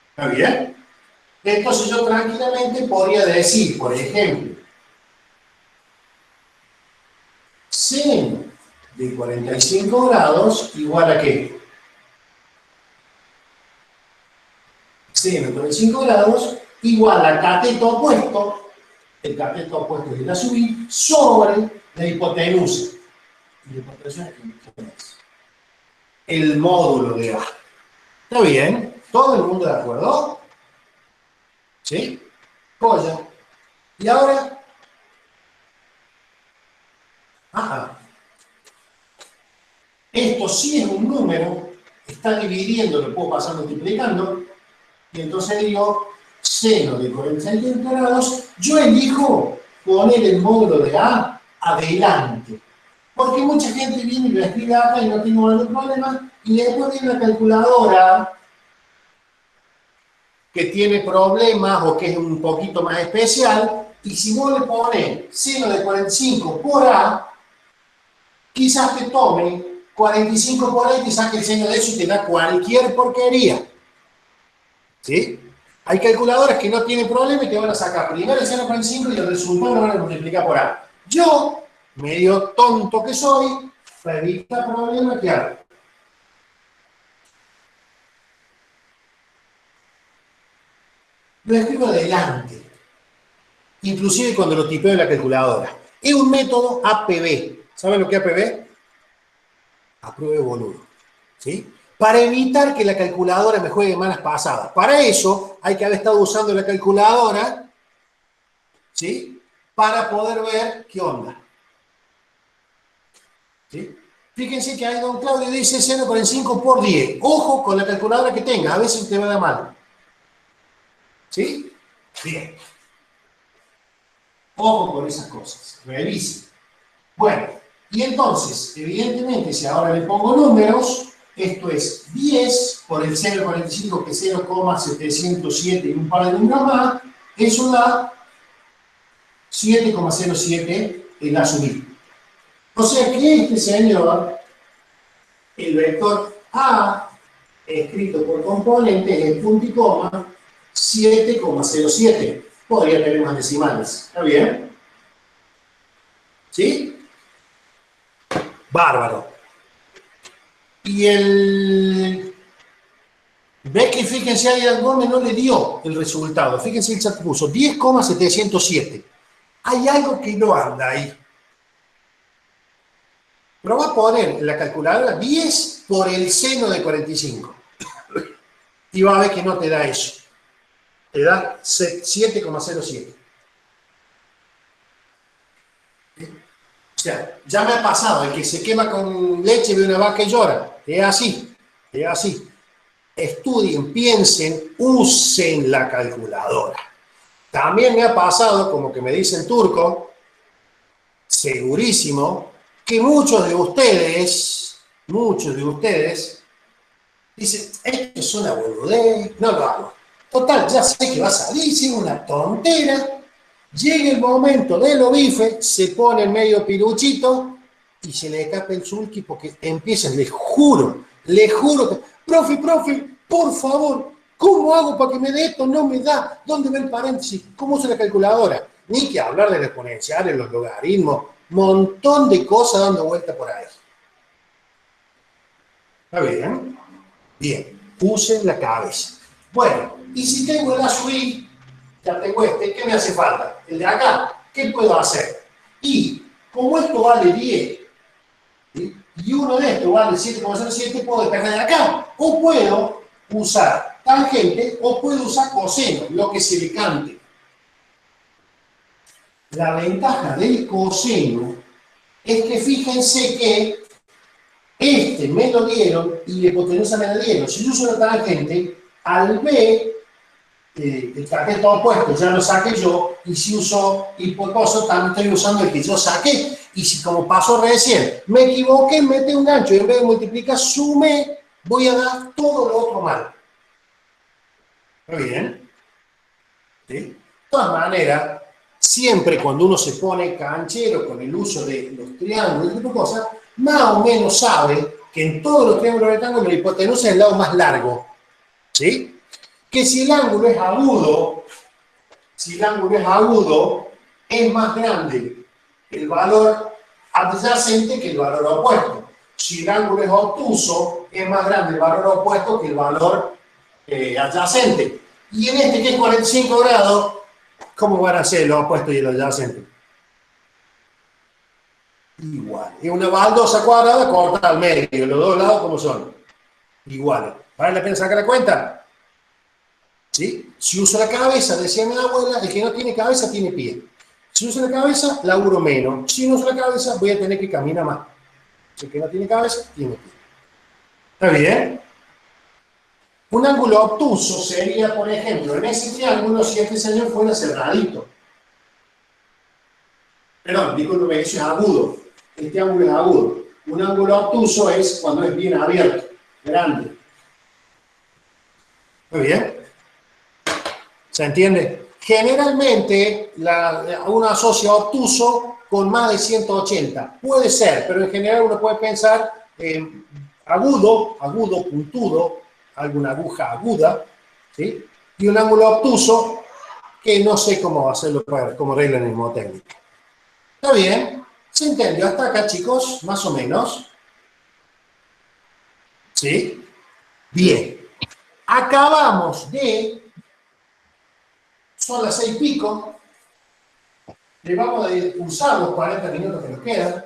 A: ¿Está bien? Entonces yo tranquilamente podría decir, por ejemplo, seno de 45 grados igual a ¿qué? Seno de 45 grados igual a cateto opuesto, el cateto opuesto de la sub Y, sobre la hipotenusa. Y la hipotenusa es el módulo de A. ¿Está bien? ¿Todo el mundo de acuerdo? ¿Sí? Joya. Y ahora... Ajá. Esto sí es un número, está dividiendo, lo puedo pasar multiplicando, y entonces digo, seno de 45 grados, yo elijo poner el módulo de A adelante. Porque mucha gente viene y lo escribe acá y no tengo ningún problema, y después viene una calculadora que tiene problemas o que es un poquito más especial, y si vos le pones seno de 45 por A, Quizás te tome 45 por ahí, te saque el seno de eso y te da cualquier porquería. ¿Sí? Hay calculadoras que no tienen problema y te van a sacar primero el seno 45 y el resultado lo van a multiplicar por A. Yo, medio tonto que soy, para evitar problemas, ¿qué hago? Lo escribo adelante, inclusive cuando lo tipeo en la calculadora. Es un método APB. ¿Saben lo que es APB? Apruebe boludo. ¿Sí? Para evitar que la calculadora me juegue malas pasadas. Para eso hay que haber estado usando la calculadora, ¿sí? Para poder ver qué onda. ¿Sí? Fíjense que ahí don Claudio dice 0,45 por 10. Ojo con la calculadora que tenga, a veces te va a dar mal. ¿Sí? Bien. Ojo con esas cosas. Revisen. Bueno, y entonces, evidentemente, si ahora le pongo números, esto es 10 por el 0,45, que es 0,707 y un par de números más, eso da 7,07 en la subida. O sea que este señor, el vector A, escrito por componentes, es el punto y coma, 7,07. Podría tener más decimales. ¿Está bien? ¿Sí? Bárbaro. Y el... Ve que fíjense, ahí al Gómez no le dio el resultado. Fíjense, el chat puso 10,707. Hay algo que no anda ahí. Pero va a poner en la calculadora 10 por el seno de 45. Y va a ver que no te da eso. Te da 7,07. O sea, ya me ha pasado, el que se quema con leche ve una vaca y llora. Es así, es así. Estudien, piensen, usen la calculadora. También me ha pasado, como que me dicen turco, segurísimo, que muchos de ustedes, dicen, esto es una boludez, no lo hago. Total, ya sé que va a salir, es una tontera. Llega el momento de lo bife, se pone en medio piruchito y se le escapa el sulky porque empiezan, les juro, que, profe, por favor, ¿cómo hago para que me dé esto? No me da. ¿Dónde va el paréntesis? ¿Cómo usa la calculadora? Ni que hablar de los exponenciales, los logaritmos, montón de cosas dando vuelta por ahí. ¿Está bien? Bien, usen la cabeza. Bueno, y si tengo el A sub I, ya tengo este, ¿qué me hace falta? El de acá, ¿qué puedo hacer? Y como esto vale 10, ¿sí? Y uno de estos vale 7,07, puedo despejar de acá. O puedo usar tangente, o puedo usar coseno, lo que se le cante. La ventaja del coseno es que fíjense que este me lo dieron y la hipotenusa me la dieron. Si yo uso la tangente, al B, el tangente opuesto ya lo saqué yo, y si uso hipocoso, también estoy usando el que yo saqué. Y si, como pasó recién, me equivoqué, mete un gancho y en vez de multiplicar, sume, voy a dar todo lo otro mal. ¿Está bien? ¿Sí? De todas maneras, siempre cuando uno se pone canchero con el uso de los triángulos y otras cosas, más o menos sabe que en todos los triángulos rectángulos la hipotenusa es el lado más largo. ¿Sí? Que si el ángulo es agudo, es más grande el valor adyacente que el valor opuesto. Si el ángulo es obtuso, es más grande el valor opuesto que el valor adyacente. Y en este, que es 45 grados, ¿cómo van a ser los opuestos y el adyacente? Igual. Es una baldosa cuadrada cortada al medio. Los dos lados, ¿cómo son? Iguales. ¿Vale la pena sacar la cuenta? ¿Sí? Si uso la cabeza, decía mi abuela, el que no tiene cabeza tiene pie. Si uso la cabeza, laburo menos. Si no uso la cabeza, voy a tener que caminar más. Si el que no tiene cabeza, tiene pie. ¿Está bien? Un ángulo obtuso sería, por ejemplo, en ese triángulo, si este señor fuera cerradito. Perdón, disculpe, eso es agudo. Este ángulo es agudo. Un ángulo obtuso es cuando es bien abierto, grande. Muy bien. ¿Se entiende? Generalmente uno asocia obtuso con más de 180. Puede ser, pero en general uno puede pensar agudo, puntudo, alguna aguja aguda, ¿sí? Y un ángulo obtuso que no sé cómo hacerlo como regla mnemotécnica. ¿Está bien? ¿Se entendió hasta acá, chicos? Más o menos. ¿Sí? Bien. Acabamos de... Son las 6:00. Le vamos a usar los 40 minutos que nos quedan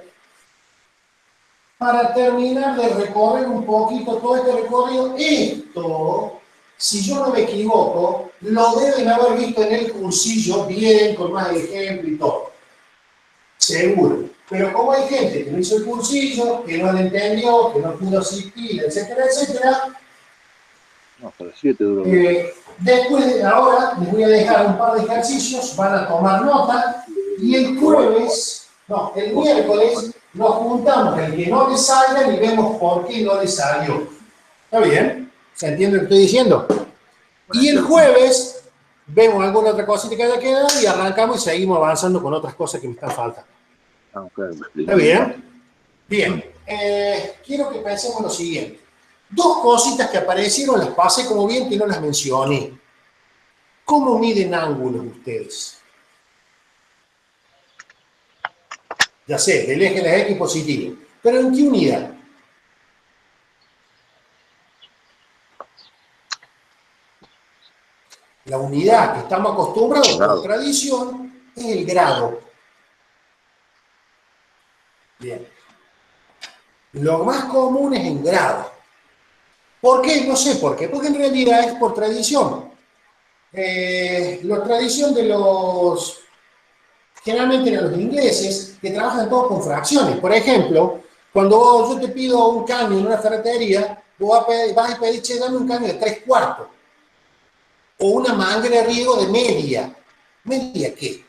A: para terminar de recorrer un poquito todo este recorrido. Esto, si yo no me equivoco, lo deben haber visto en el cursillo bien, con más ejemplo y todo. Seguro. Pero como hay gente que no hizo el cursillo, que no lo entendió, que no pudo asistir, etcétera, etcétera,
D: No, hasta las 7 duró.
A: después de ahora les voy a dejar un par de ejercicios, van a tomar nota y el jueves, no, el miércoles nos juntamos el que no le salga y vemos por qué no le salió. ¿Está bien? ¿Se entiende lo que estoy diciendo? Y el jueves vemos alguna otra cosita que haya quedado y arrancamos y seguimos avanzando con otras cosas que me están faltando. ¿Está bien? Bien. Quiero que pensemos lo siguiente. Dos cositas que aparecieron, las pasé como bien que no las mencioné. ¿Cómo miden ángulos ustedes? Ya sé, del eje de la X positivo. ¿Pero en qué unidad? La unidad que estamos acostumbrados por tradición es el grado. Bien. Lo más común es en grado. ¿Por qué? No sé por qué. Porque en realidad es por tradición. La tradición de los... Generalmente de los ingleses, que trabajan todos con fracciones. Por ejemplo, cuando yo te pido un caño en una ferretería, vos vas a pedir, che, dame un caño de 3/4. O una manguera de riego de media. ¿Media qué?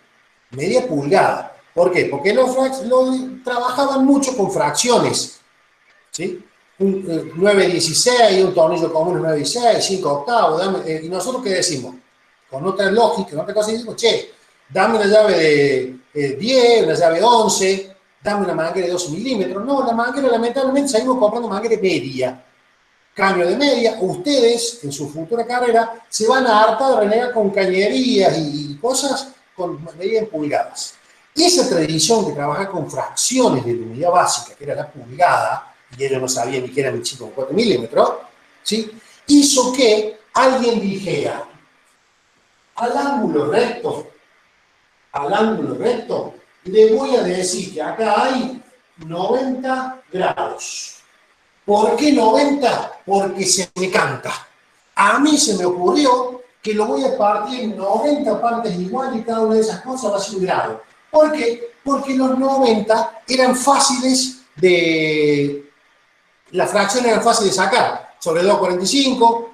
A: Media pulgada. ¿Por qué? Porque los trabajaban mucho con fracciones. ¿Sí? Un 9/16, un tornillo común 9/16, 5/8. Y nosotros, ¿qué decimos? Con otra lógica, con otra cosa, decimos, che, dame una llave de 10, una llave de 11, dame una manguera de 12 milímetros. No, la manguera, lamentablemente, seguimos comprando manguera media. Cambio de media. Ustedes, en su futura carrera, se van a hartar de renegar con cañerías y cosas con medidas en pulgadas. Y esa tradición de trabajar con fracciones de la unidad básica, que era la pulgada, y ellos no sabían ni que era mi chico con 4 milímetros, ¿sí? Hizo que alguien dijera, al ángulo recto, le voy a decir que acá hay 90 grados. ¿Por qué 90? Porque se me canta. A mí se me ocurrió que lo voy a partir en 90 partes iguales y cada una de esas cosas va a ser un grado. ¿Por qué? Porque los 90 eran fáciles de... Las fracciones eran fáciles de sacar. Sobre 2,45,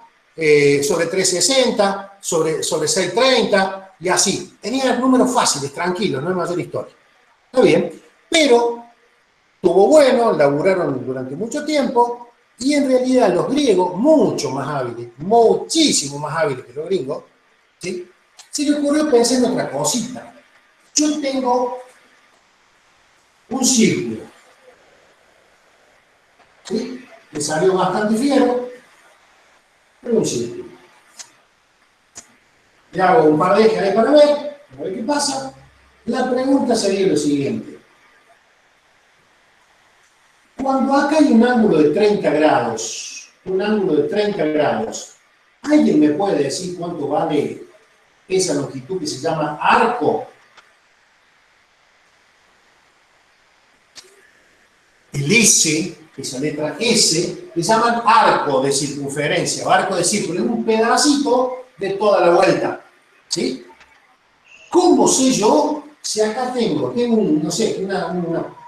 A: sobre 3,60, sobre 6,30 y así. Tenían números fáciles, tranquilos, no hay mayor historia. Está bien, pero estuvo bueno, laburaron durante mucho tiempo y en realidad los griegos, mucho más hábiles, muchísimo más hábiles que los gringos, ¿sí? Se le ocurrió pensar en otra cosita. Yo tengo un círculo, ¿sí? Me salió bastante fiero, pero un círculo. Le hago un par de ejes ahí para ver qué pasa. La pregunta sería lo siguiente. Cuando acá hay un ángulo de 30 grados, ¿alguien me puede decir cuánto vale esa longitud que se llama arco? El S, esa letra S, le llaman arco de circunferencia, o arco de círculo, es un pedacito de toda la vuelta, ¿sí? ¿Cómo sé yo si acá tengo no sé,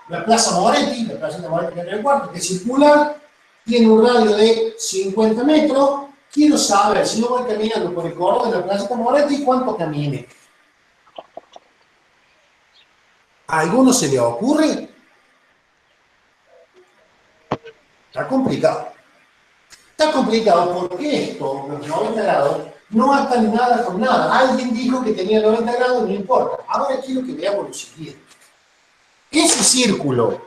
A: la Plaza Moretti, la Plaza Moretti en el cuarto, que es circular, tiene un radio de 50 metros, quiero saber, si yo voy caminando por el cordón de la Plaza Moretti, ¿cuánto camine? ¿A alguno se le ocurre? Está complicado. Está complicado porque esto, los 90 grados, no atan nada con nada. Alguien dijo que tenía 90 grados, no importa. Ahora quiero que veamos lo siguiente. ese círculo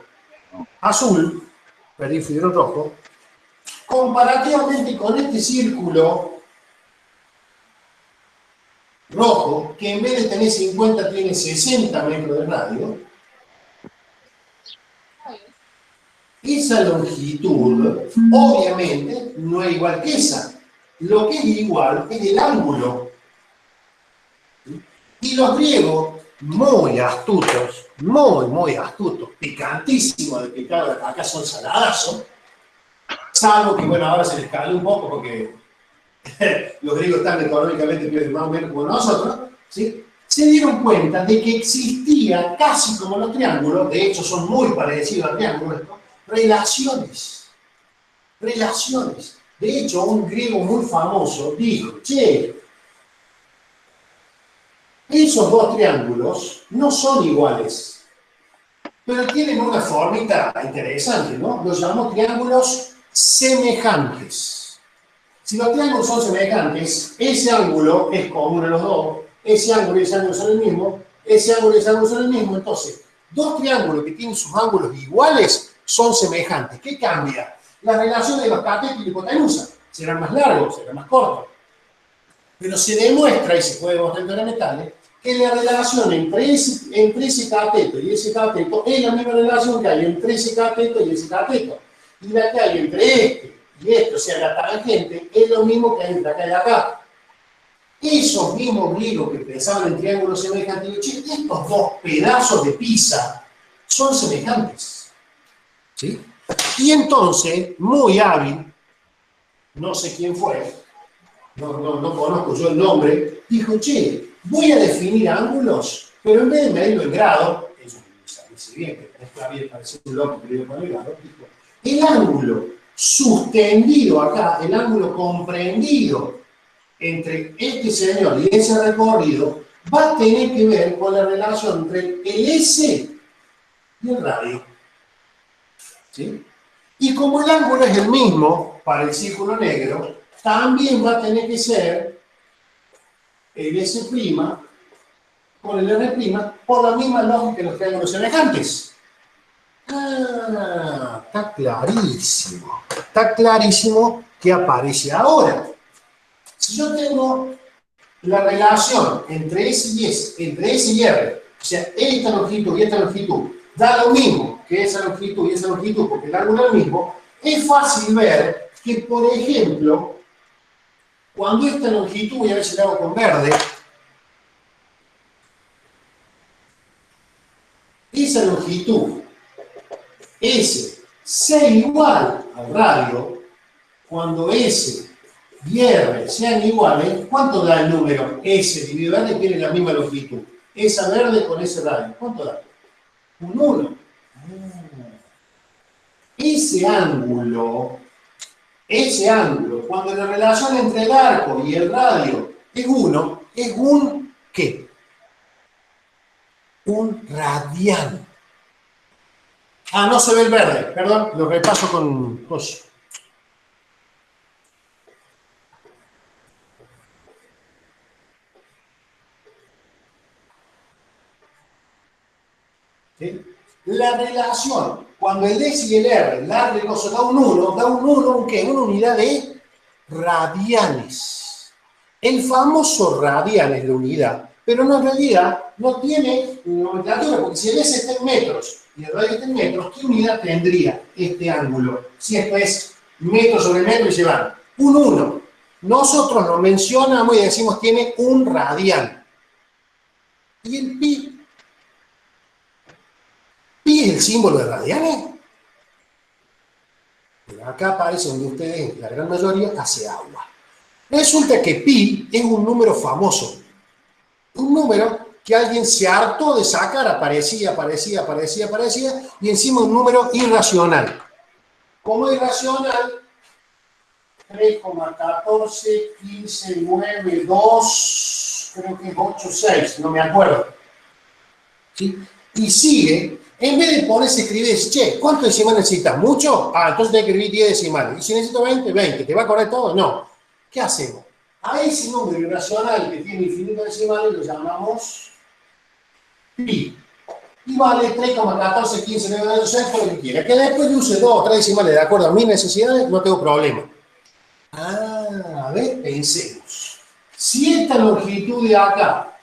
A: azul, perdí fibro rojo, comparativamente con este círculo rojo, que en vez de tener 50 tiene 60 metros de radio, esa longitud obviamente no es igual que esa. Lo que es igual es el ángulo. Y los griegos, muy astutos, muy astutos, picantísimos de picar, acá son saladazos, salvo que, bueno, ahora se les cae un poco porque los griegos están económicamente más o menos como nosotros, ¿sí? Se dieron cuenta de que existía, casi como los triángulos, de hecho son muy parecidos a triángulos, relaciones. De hecho, un griego muy famoso dijo, che, esos dos triángulos no son iguales, pero tienen una formita interesante, ¿no? Los llamamos triángulos semejantes. Si los triángulos son semejantes, ese ángulo es común a los dos, ese ángulo y ese ángulo son el mismo, ese ángulo y ese ángulo son el mismo, entonces, dos triángulos que tienen sus ángulos iguales son semejantes. ¿Qué cambia? La relación de los catetos y la hipotenusa. Serán más largos, serán más cortos. Pero se demuestra, y se puede demostrar en los metales, que la relación entre ese cateto y ese cateto es la misma relación que hay entre ese cateto y ese cateto. Y la que hay entre este y este, o sea, la tangente, es lo mismo que hay entre acá y acá. Esos mismos griegos que pensaban en triángulos semejantes, estos dos pedazos de pizza son semejantes. ¿Sí? Y entonces, muy hábil, no sé quién fue, no conozco yo el nombre, dijo, che, voy a definir ángulos, pero en vez de medirlo en grado, eso dice bien, que tenés que bien parecer un loco que le digo con el grado, dijo, el ángulo sustendido acá, el ángulo comprendido entre este señor y ese recorrido, va a tener que ver con la relación entre el S y el radio. ¿Sí? Y como el ángulo es el mismo para el círculo negro, también va a tener que ser el S' con el R' por la misma lógica que los triángulos semejantes. Ah, está clarísimo. Está clarísimo que aparece ahora. Si yo tengo la relación entre S y R, o sea, esta longitud y esta longitud, da lo mismo que esa longitud y esa longitud, porque el ángulo es el mismo, es fácil ver que, por ejemplo, cuando esta longitud, voy a ver si la hago con verde, esa longitud, S, sea igual al radio, cuando S y R sean iguales, ¿cuánto da el número S dividido R tiene la misma longitud? Esa verde con ese radio, ¿cuánto da? Un 1. Ese ángulo, cuando la relación entre el arco y el radio es 1, es un ¿qué? Un radián. Ah, no se ve el verde, perdón, lo repaso con cosas. ¿Sí? La relación, cuando el S y el R, la R cosa da un 1, ¿qué? Una unidad de radianes. El famoso radian es la unidad, pero en realidad no tiene nomenclatura, porque si el S está en metros y el radio está en metros, ¿qué unidad tendría este ángulo? Si esto es metro sobre metro y se van. Un 1. Nosotros lo mencionamos y decimos tiene un radian. ¿Y el pi? ¿Pi es el símbolo de radianes? Pero acá aparece donde ustedes, la gran mayoría, hace agua. Resulta que pi es un número famoso. Un número que alguien se hartó de sacar, aparecía, y encima un número irracional. ¿Cómo irracional? 3,141592, creo que es 86, no me acuerdo. ¿Sí? Y sigue. En vez de ponerse a escribir, che, ¿cuántos decimales necesitas? ¿Mucho? Ah, entonces tengo que escribir 10 decimales. ¿Y si necesito 20? 20. ¿Te va a correr todo? No. ¿Qué hacemos? A ese número irracional que tiene infinitos decimales lo llamamos pi. y vale 3,141598 por lo que quiera. Que después yo use 2 o 3 decimales de acuerdo a mis necesidades, no tengo problema. A ver, pensemos. Si esta longitud de acá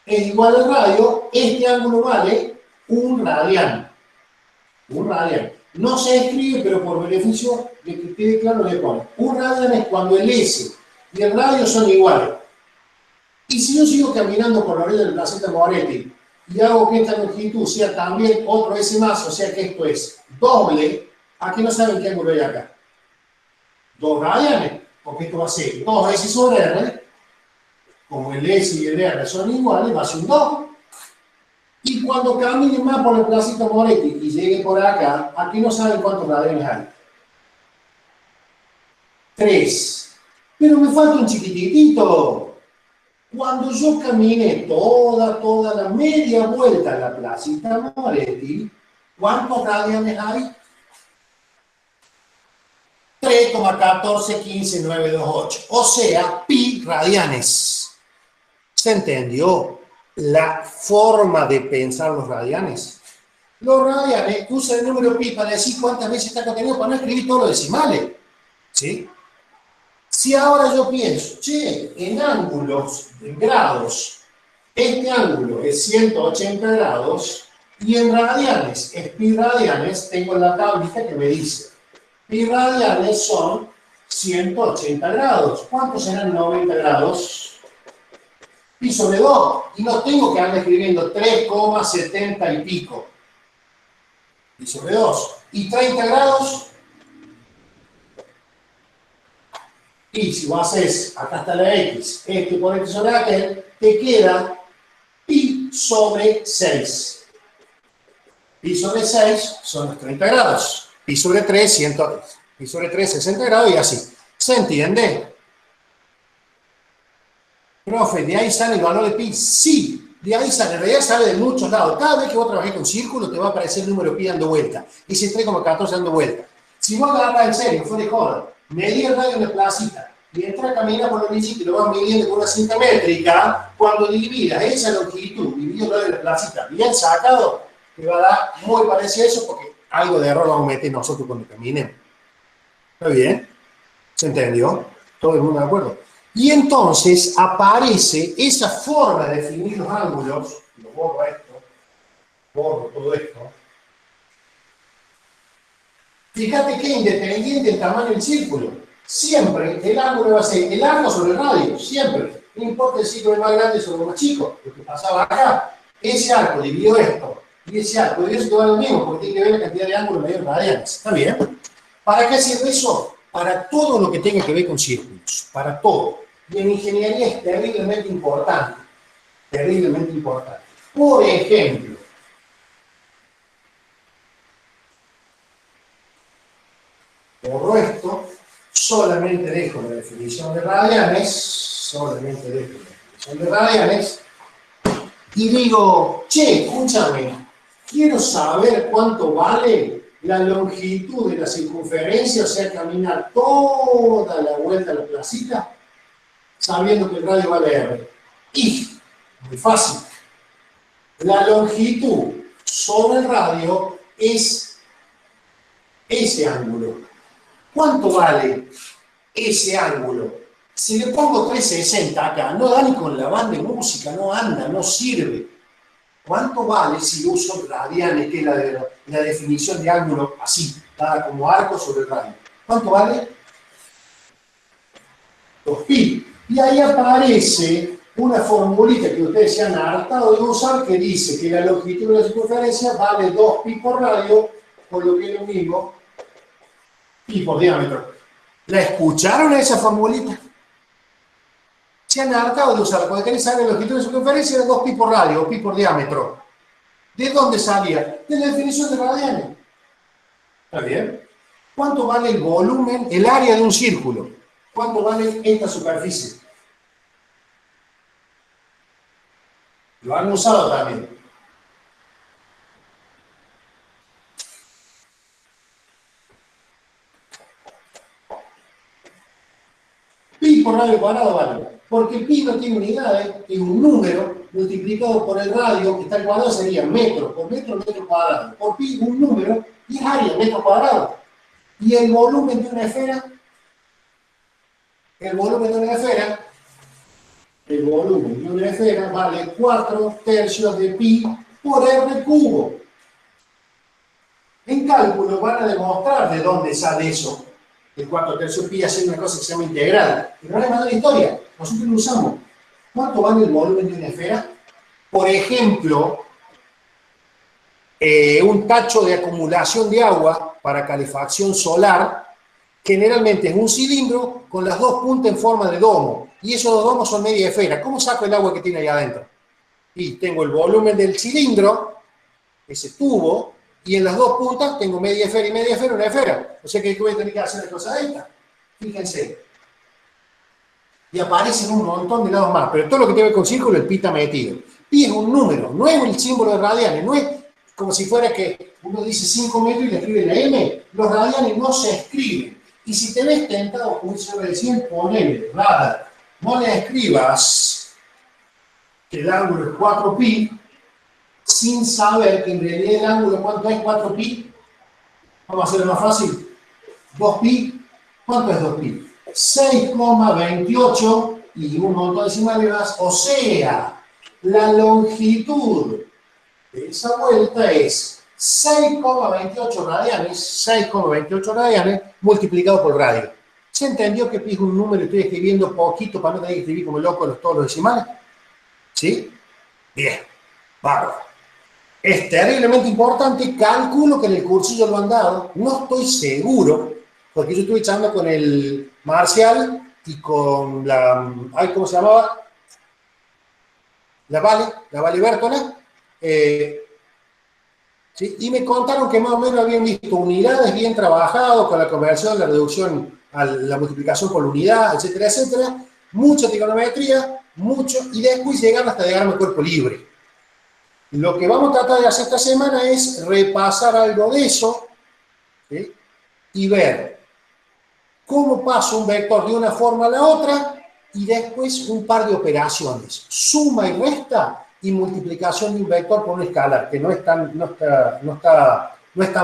A: es igual al radio, este ángulo vale 1 radian. 1 radian. No se escribe, pero por beneficio de que quede claro le pongo. 1 radian es cuando el S y el radio son iguales. Y si yo sigo caminando por la orilla del Placeta Moretti y hago que esta longitud sea también otro S más, o sea que esto es doble, aquí no saben qué ángulo hay acá. 2 radianes, porque esto va a ser 2S sobre R, como el S y el R son iguales, va a ser un 2. Y cuando camine más por el Placeta Moretti y llegue por acá, aquí no saben cuántos radianes hay. 3. Pero me falta un chiquitito. Cuando yo caminé toda la media vuelta a la Placeta Moretti, ¿cuántos radianes hay? 3,1415928. O sea, pi radianes. ¿Se entendió la forma de pensar los radianes? Los radianes usan el número pi para decir cuántas veces está contenido para no escribir todos los decimales. ¿Sí? Si ahora yo pienso, che, en ángulos, en grados, este ángulo es 180 grados y en radianes es pi radianes, tengo la tablita que me dice, pi radianes son 180 grados. ¿Cuántos serán 90 grados? Pi sobre 2. Y no tengo que andar escribiendo 3,70 y pico. Pi sobre 2. ¿Y 30 grados? Y si vos haces, acá está la X, este por este sobre aquel, te queda pi sobre 6. Pi sobre 6 son los 30 grados. Pi sobre 3, 100, pi sobre 3, 60 grados y así. ¿Se entiende? Profe, ¿de ahí sale el valor de pi? Sí, de ahí sale. En realidad sale de muchos lados. Cada vez que vos trabajes con círculo te va a aparecer el número pi dando vuelta. Ese 3,14 dando vuelta. Si vos agarras en serio, fue de joda, medí el radio en la placita y entra a caminar por la orillita y lo vas midiendo con una cinta métrica, cuando dividas esa longitud, dividido el radio en la placita, bien sacado, te va a dar muy parecido a eso porque algo de error vamos a meter nosotros cuando caminemos. ¿Está bien? ¿Se entendió? ¿Todo el mundo de acuerdo? Y entonces aparece esa forma de definir los ángulos, lo borro esto, borro todo esto. Fíjate que independiente del tamaño del círculo, siempre el ángulo va a ser el arco sobre el radio, siempre. No importa el círculo más grande sobre el más chico, lo que pasaba acá. Ese arco dividió esto, y ese arco dividió esto va lo mismo, porque tiene que ver la cantidad de ángulos medios radianes. ¿Está bien? ¿Para qué sirve eso? Para todo lo que tenga que ver con círculos, para todo. Y en ingeniería es terriblemente importante, terriblemente importante. Por ejemplo, borro esto, solamente dejo la definición de radianes, y digo, che, escúchame, quiero saber cuánto vale la longitud de la circunferencia, o sea, caminar toda la vuelta a la placita, sabiendo que el radio vale R. Y, muy fácil, la longitud sobre el radio es ese ángulo. ¿Cuánto vale ese ángulo? Si le pongo 360 acá, no da ni con la banda de música, no anda, no sirve. ¿Cuánto vale si uso radianes, que es la definición de ángulo así, dada como arco sobre el radio? ¿Cuánto vale? 2pi. Y ahí aparece una formulita que ustedes se han hartado de usar que dice que la longitud de la circunferencia vale 2pi por radio, por lo que es lo mismo, pi por diámetro. ¿La escucharon a esa formulita? Se han hartado de usarla. Cuando querés saber la longitud de circunferencia era 2pi por radio o pi por diámetro. ¿De dónde salía? De la definición de radianes. ¿Está bien? ¿Cuánto vale el volumen, el área de un círculo? ¿Cuánto vale esta superficie? Lo han usado también. Pi por radio cuadrado vale Porque el pi no tiene unidades, es un número multiplicado por el radio, que está al cuadrado, sería metro por metro, metro cuadrado. Por pi, un número, y es área, metro cuadrado. Y el volumen de una esfera, el volumen de una esfera vale 4/3 de pi por r cubo. En cálculo van a demostrar de dónde sale eso, el 4/3 pi, haciendo una cosa que se llama integral. Pero no es más de la historia, nosotros lo usamos. ¿Cuánto vale el volumen de una esfera? Por ejemplo, un tacho de acumulación de agua para calefacción solar, generalmente es un cilindro con las dos puntas en forma de domo, y esos dos domos son media esfera. ¿Cómo saco el agua que tiene ahí adentro? Y tengo el volumen del cilindro, ese tubo, y en las dos puntas tengo media esfera y media esfera, una esfera. O sea que voy a tener que hacer la cosa esta. Fíjense. Y aparecen un montón de lados más, pero todo lo que tiene que ver con círculo, el pi está metido. Pi es un número, no es el símbolo de radianes, no es como si fuera que uno dice 5 metros y le escribe la M. Los radianes no se escriben. Y si te ves tentado, como se recién, ponele radar, no le escribas que el ángulo es 4pi, sin saber que en realidad el ángulo, ¿cuánto es 4pi? Vamos a hacerlo más fácil. 2pi, ¿cuánto es 2pi? 6,28 y un montón de decimales más, o sea, la longitud de esa vuelta es 6,28 radianes multiplicado por radio. ¿Se entendió que pi es un número y estoy escribiendo poquito para no tener que escribir como loco todos los decimales? ¿Sí? Bien, bárbaro. Es terriblemente importante, calculo que en el cursillo lo han dado, no estoy seguro, porque yo estuve echando con el Marcial y con la, ¿cómo se llamaba? La Vale Bertola, ¿sí? Y me contaron que más o menos habían visto unidades bien trabajadas con la conversión, la reducción, la multiplicación por la unidad, etcétera, etcétera, mucha trigonometría, mucho, y después llegar hasta llegar al cuerpo libre. Lo que vamos a tratar de hacer esta semana es repasar algo de eso, ¿sí? Y ver cómo pasa un vector de una forma a la otra y después un par de operaciones, suma y resta y multiplicación de un vector por un escalar, que no es tan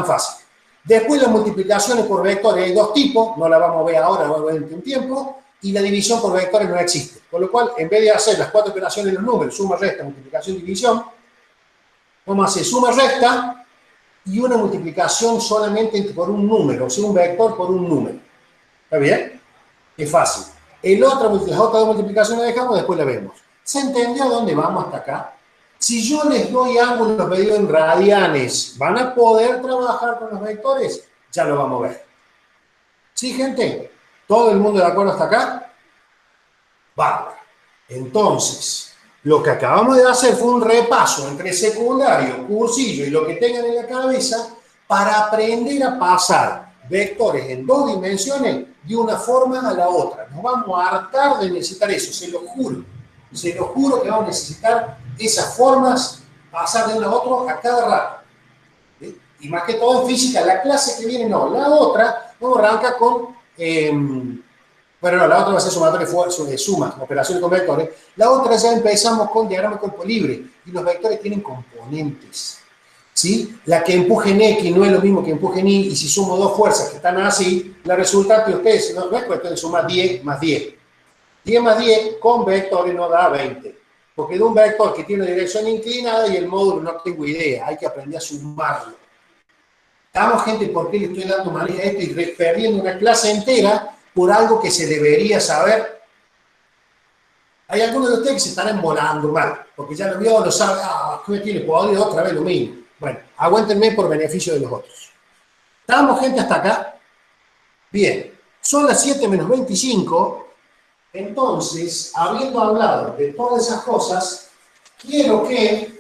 A: fácil. Después las multiplicaciones por vectores hay dos tipos, no la vamos a ver ahora, vamos a ver en un tiempo, y la división por vectores no existe. Con lo cual, en vez de hacer las 4 operaciones de los números, suma, resta, multiplicación, división, vamos a hacer suma, resta y una multiplicación solamente por un número, o sea, un vector por un número. ¿Está bien? Es fácil. Las otras dos multiplicaciones las dejamos, después la vemos. ¿Se entendió a dónde vamos hasta acá? Si yo les doy ángulos medidos en radianes, ¿van a poder trabajar con los vectores? Ya lo vamos a ver. ¿Sí, gente? ¿Todo el mundo de acuerdo hasta acá? Bárbaro. Entonces, lo que acabamos de hacer fue un repaso entre secundario, cursillo y lo que tengan en la cabeza para aprender a pasar vectores en dos dimensiones de una forma a la otra. Nos vamos a hartar de necesitar eso, se lo juro. Se lo juro que vamos a necesitar esas formas, pasar de uno a otro a cada rato. ¿Sí? Y más que todo en física, la clase que viene no, la otra, vamos a arrancar con, bueno, no, la otra va a ser sumatoria, sumas, operaciones con vectores. La otra ya empezamos con diagrama de cuerpo libre, y los vectores tienen componentes. ¿Sí? La que empuje en X no es lo mismo que empuje en Y, y si sumo dos fuerzas que están así, la resultante de ustedes no es cuestión de sumar 10 más 10. 10 más 10 con vectores no da 20. Porque de un vector que tiene dirección inclinada y el módulo no tengo idea, hay que aprender a sumarlo. ¿Estamos, gente, por qué le estoy dando manejo a esto y perdiendo una clase entera por algo que se debería saber? Hay algunos de ustedes que se están embolando mal, porque ya lo vio, lo sabe, ¿qué me tiene podrido otra vez lo mismo? Bueno, aguántenme por beneficio de los otros. ¿Estamos, gente, hasta acá? Bien, son las 7 menos 25. Entonces, habiendo hablado de todas esas cosas, quiero que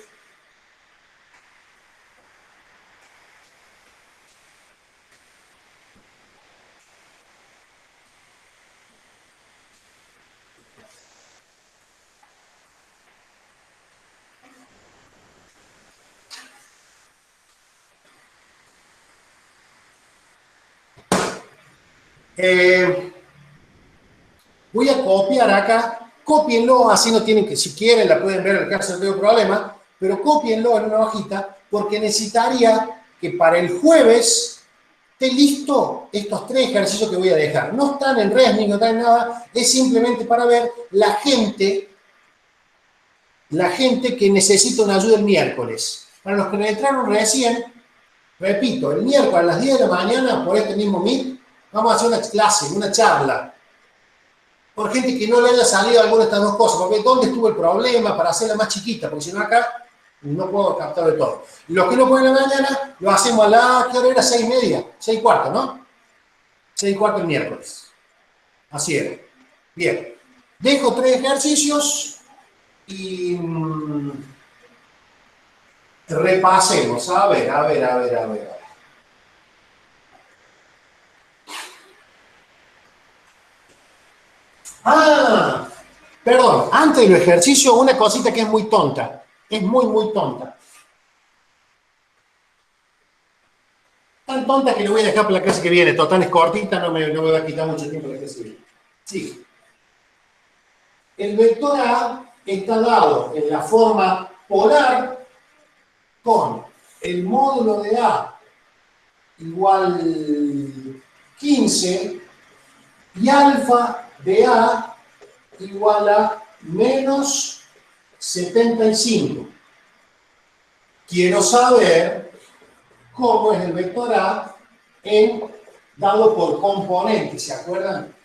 A: voy a copiar acá Cópienlo, así no tienen que, si quieren, la pueden ver en el caso, no tengo problema, pero cópienlo en una hojita, porque necesitaría que para el jueves esté listo estos 3 ejercicios que voy a dejar. No están en Resnick, no están en nada, es simplemente para ver la gente que necesita una ayuda el miércoles. Para los que nos entraron recién, repito, el miércoles a las 10 de la mañana, por este mismo Meet, vamos a hacer una clase, una charla, por gente que no le haya salido alguna de estas dos cosas, porque ¿dónde estuvo el problema para hacerla más chiquita? Porque si no acá no puedo captar de todo. Los que no pueden en la mañana, lo hacemos a la, ¿qué hora era? 6:30, 6:15, ¿no? 6:15 el miércoles. Así era. Bien. Dejo 3 ejercicios y repasemos. A ver. Perdón, antes del ejercicio, una cosita que es muy tonta. Es muy tonta. Tan tonta que lo voy a dejar para la clase que viene. Total, es cortita, no me va a quitar mucho tiempo la clase que viene. Sí. El vector A está dado en la forma polar con el módulo de A igual 15 y alfa de A igual a menos 75. Quiero saber cómo es el vector A dado por componentes, ¿se acuerdan?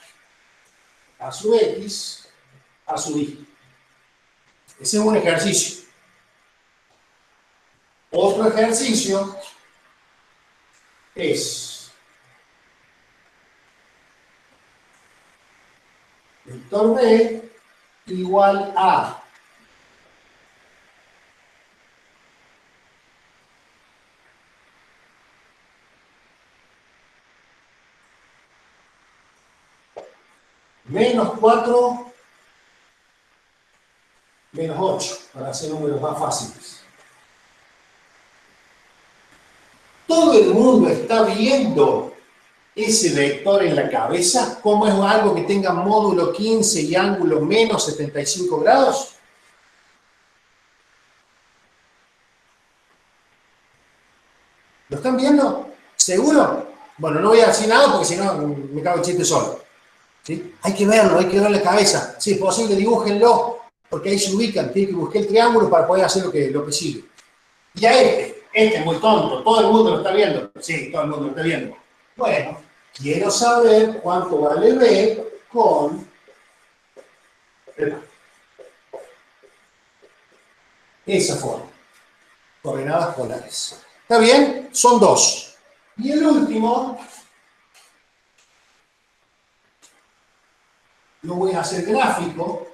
A: A sub X, a sub Y. Ese es un ejercicio. Otro ejercicio es vector B igual a menos 4, menos 8, para hacer números más fáciles. Todo el mundo está viendo ese vector en la cabeza, como es algo que tenga módulo 15 y ángulo menos 75 grados. ¿Lo están viendo? ¿Seguro? Bueno, no voy a decir nada porque si no me cago el chiste solo. ¿Sí? Hay que verlo, hay que ver la cabeza. Si es posible, dibújenlo, porque ahí se ubican. Tienen que buscar el triángulo para poder hacer lo que sigue. Y a este es muy tonto, todo el mundo lo está viendo. Sí, todo el mundo lo está viendo. Bueno, quiero saber cuánto vale B con esa forma. Coordenadas polares. ¿Está bien? Son 2. Y el último lo voy a hacer gráfico.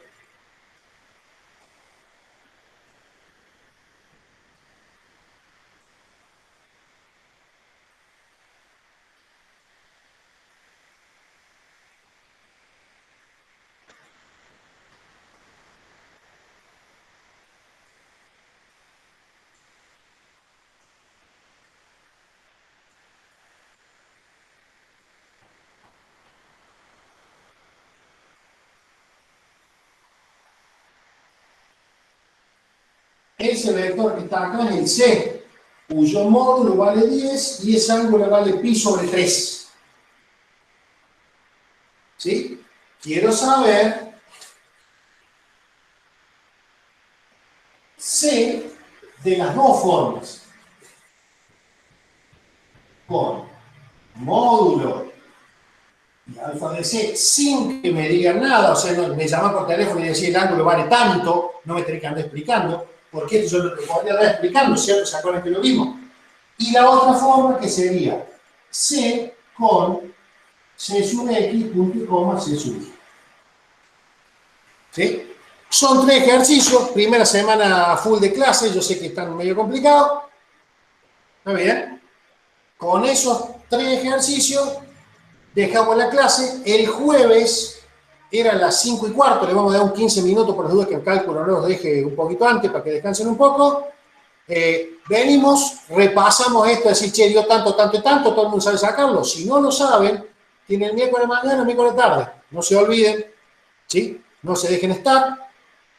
A: Ese vector que está acá es el C, cuyo módulo vale 10 y ese ángulo vale pi sobre 3. ¿Sí? Quiero saber C de las dos formas. Con módulo y alfa de C sin que me digan nada, o sea, no, me llaman por teléfono y decir el ángulo vale tanto, no me tenés que andar explicando. Porque esto yo lo podría estar explicando, ¿cierto? ¿Se acuerdan que lo vimos? Y la otra forma que sería C con C sub X, punto y coma, C sub Y. ¿Sí? Son 3 ejercicios, primera semana full de clase, yo sé que están medio complicados. ¿Está bien? Con esos 3 ejercicios dejamos la clase. El jueves eran las 5:15, le vamos a dar un 15 minutos por las dudas que el cálculo no los deje un poquito antes para que descansen un poco. Venimos, repasamos esto, decir, che, dio tanto, tanto y tanto, todo el mundo sabe sacarlo. Si no lo saben, tienen el miércoles mañana, el miércoles tarde. No se olviden, ¿sí? no se dejen estar,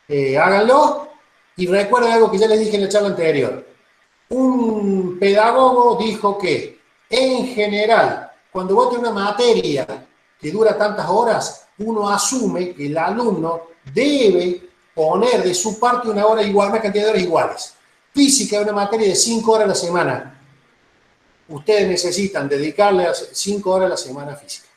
A: háganlo, y recuerden algo que ya les dije en la charla anterior. Un pedagogo dijo que, en general, cuando vos tenés una materia que dura tantas horas, uno asume que el alumno debe poner de su parte una hora igual, una cantidad de horas iguales. Física es una materia de 5 horas a la semana. Ustedes necesitan dedicarle 5 horas a la semana a física.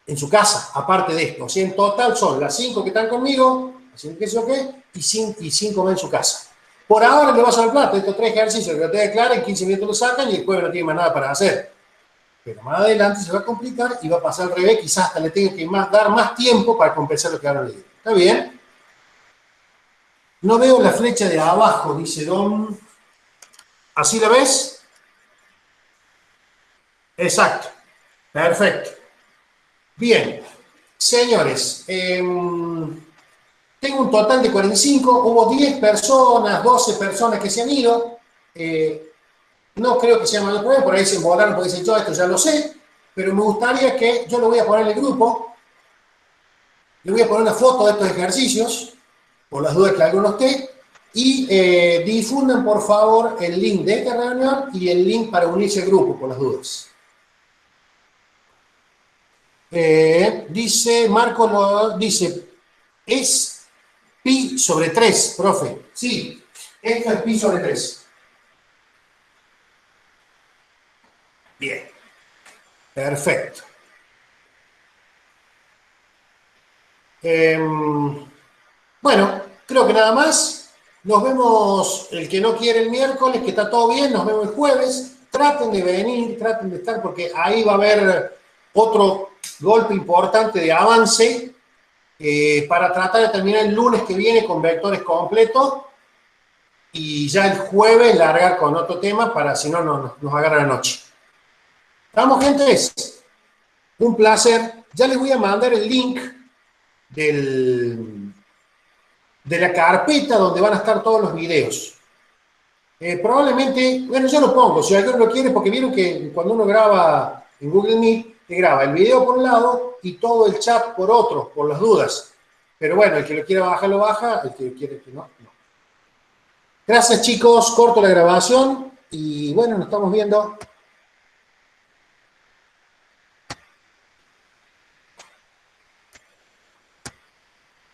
A: En su casa, aparte de esto. O sea, en total son las 5 que están conmigo, haciendo qué sé yo qué, y 5 más en su casa. Por ahora le va a sonar plata. Estos 3 ejercicios que ustedes declaran, en 15 minutos lo sacan y después no tienen más nada para hacer. Pero más adelante se va a complicar y va a pasar al revés. Quizás hasta le tenga que dar más tiempo para compensar lo que ahora le digo. ¿Está bien? No veo la flecha de abajo, dice Don. ¿Así la ves? Exacto. Perfecto. Bien. Señores, tengo un total de 45. Hubo 10 personas, 12 personas que se han ido. No creo que sea mayor problema. Por ahí se volaron porque dicen, yo esto ya lo sé. Pero me gustaría que yo lo voy a poner en el grupo. Le voy a poner una foto de estos ejercicios, por las dudas que alguno esté, y difundan por favor el link de esta reunión y el link para unirse al grupo, por las dudas. Dice Marco, dice, es pi sobre 3, profe. Sí, esto es pi sobre 3. Bien, perfecto. Bueno, creo que nada más. Nos vemos el que no quiere el miércoles, que está todo bien, nos vemos el jueves. Traten de venir, traten de estar, porque ahí va a haber otro golpe importante de avance para tratar de terminar el lunes que viene con vectores completos y ya el jueves largar con otro tema para si no nos agarra la noche. ¿Estamos, gente? Un placer. Ya les voy a mandar el link de la carpeta donde van a estar todos los videos. Probablemente, bueno, yo lo pongo, si alguien lo quiere, porque vieron que cuando uno graba en Google Meet, te graba el video por un lado y todo el chat por otro, por las dudas. Pero bueno, el que lo quiera bajar, lo baja, el que quiere que no, no. Gracias, chicos, corto la grabación y bueno, nos estamos viendo.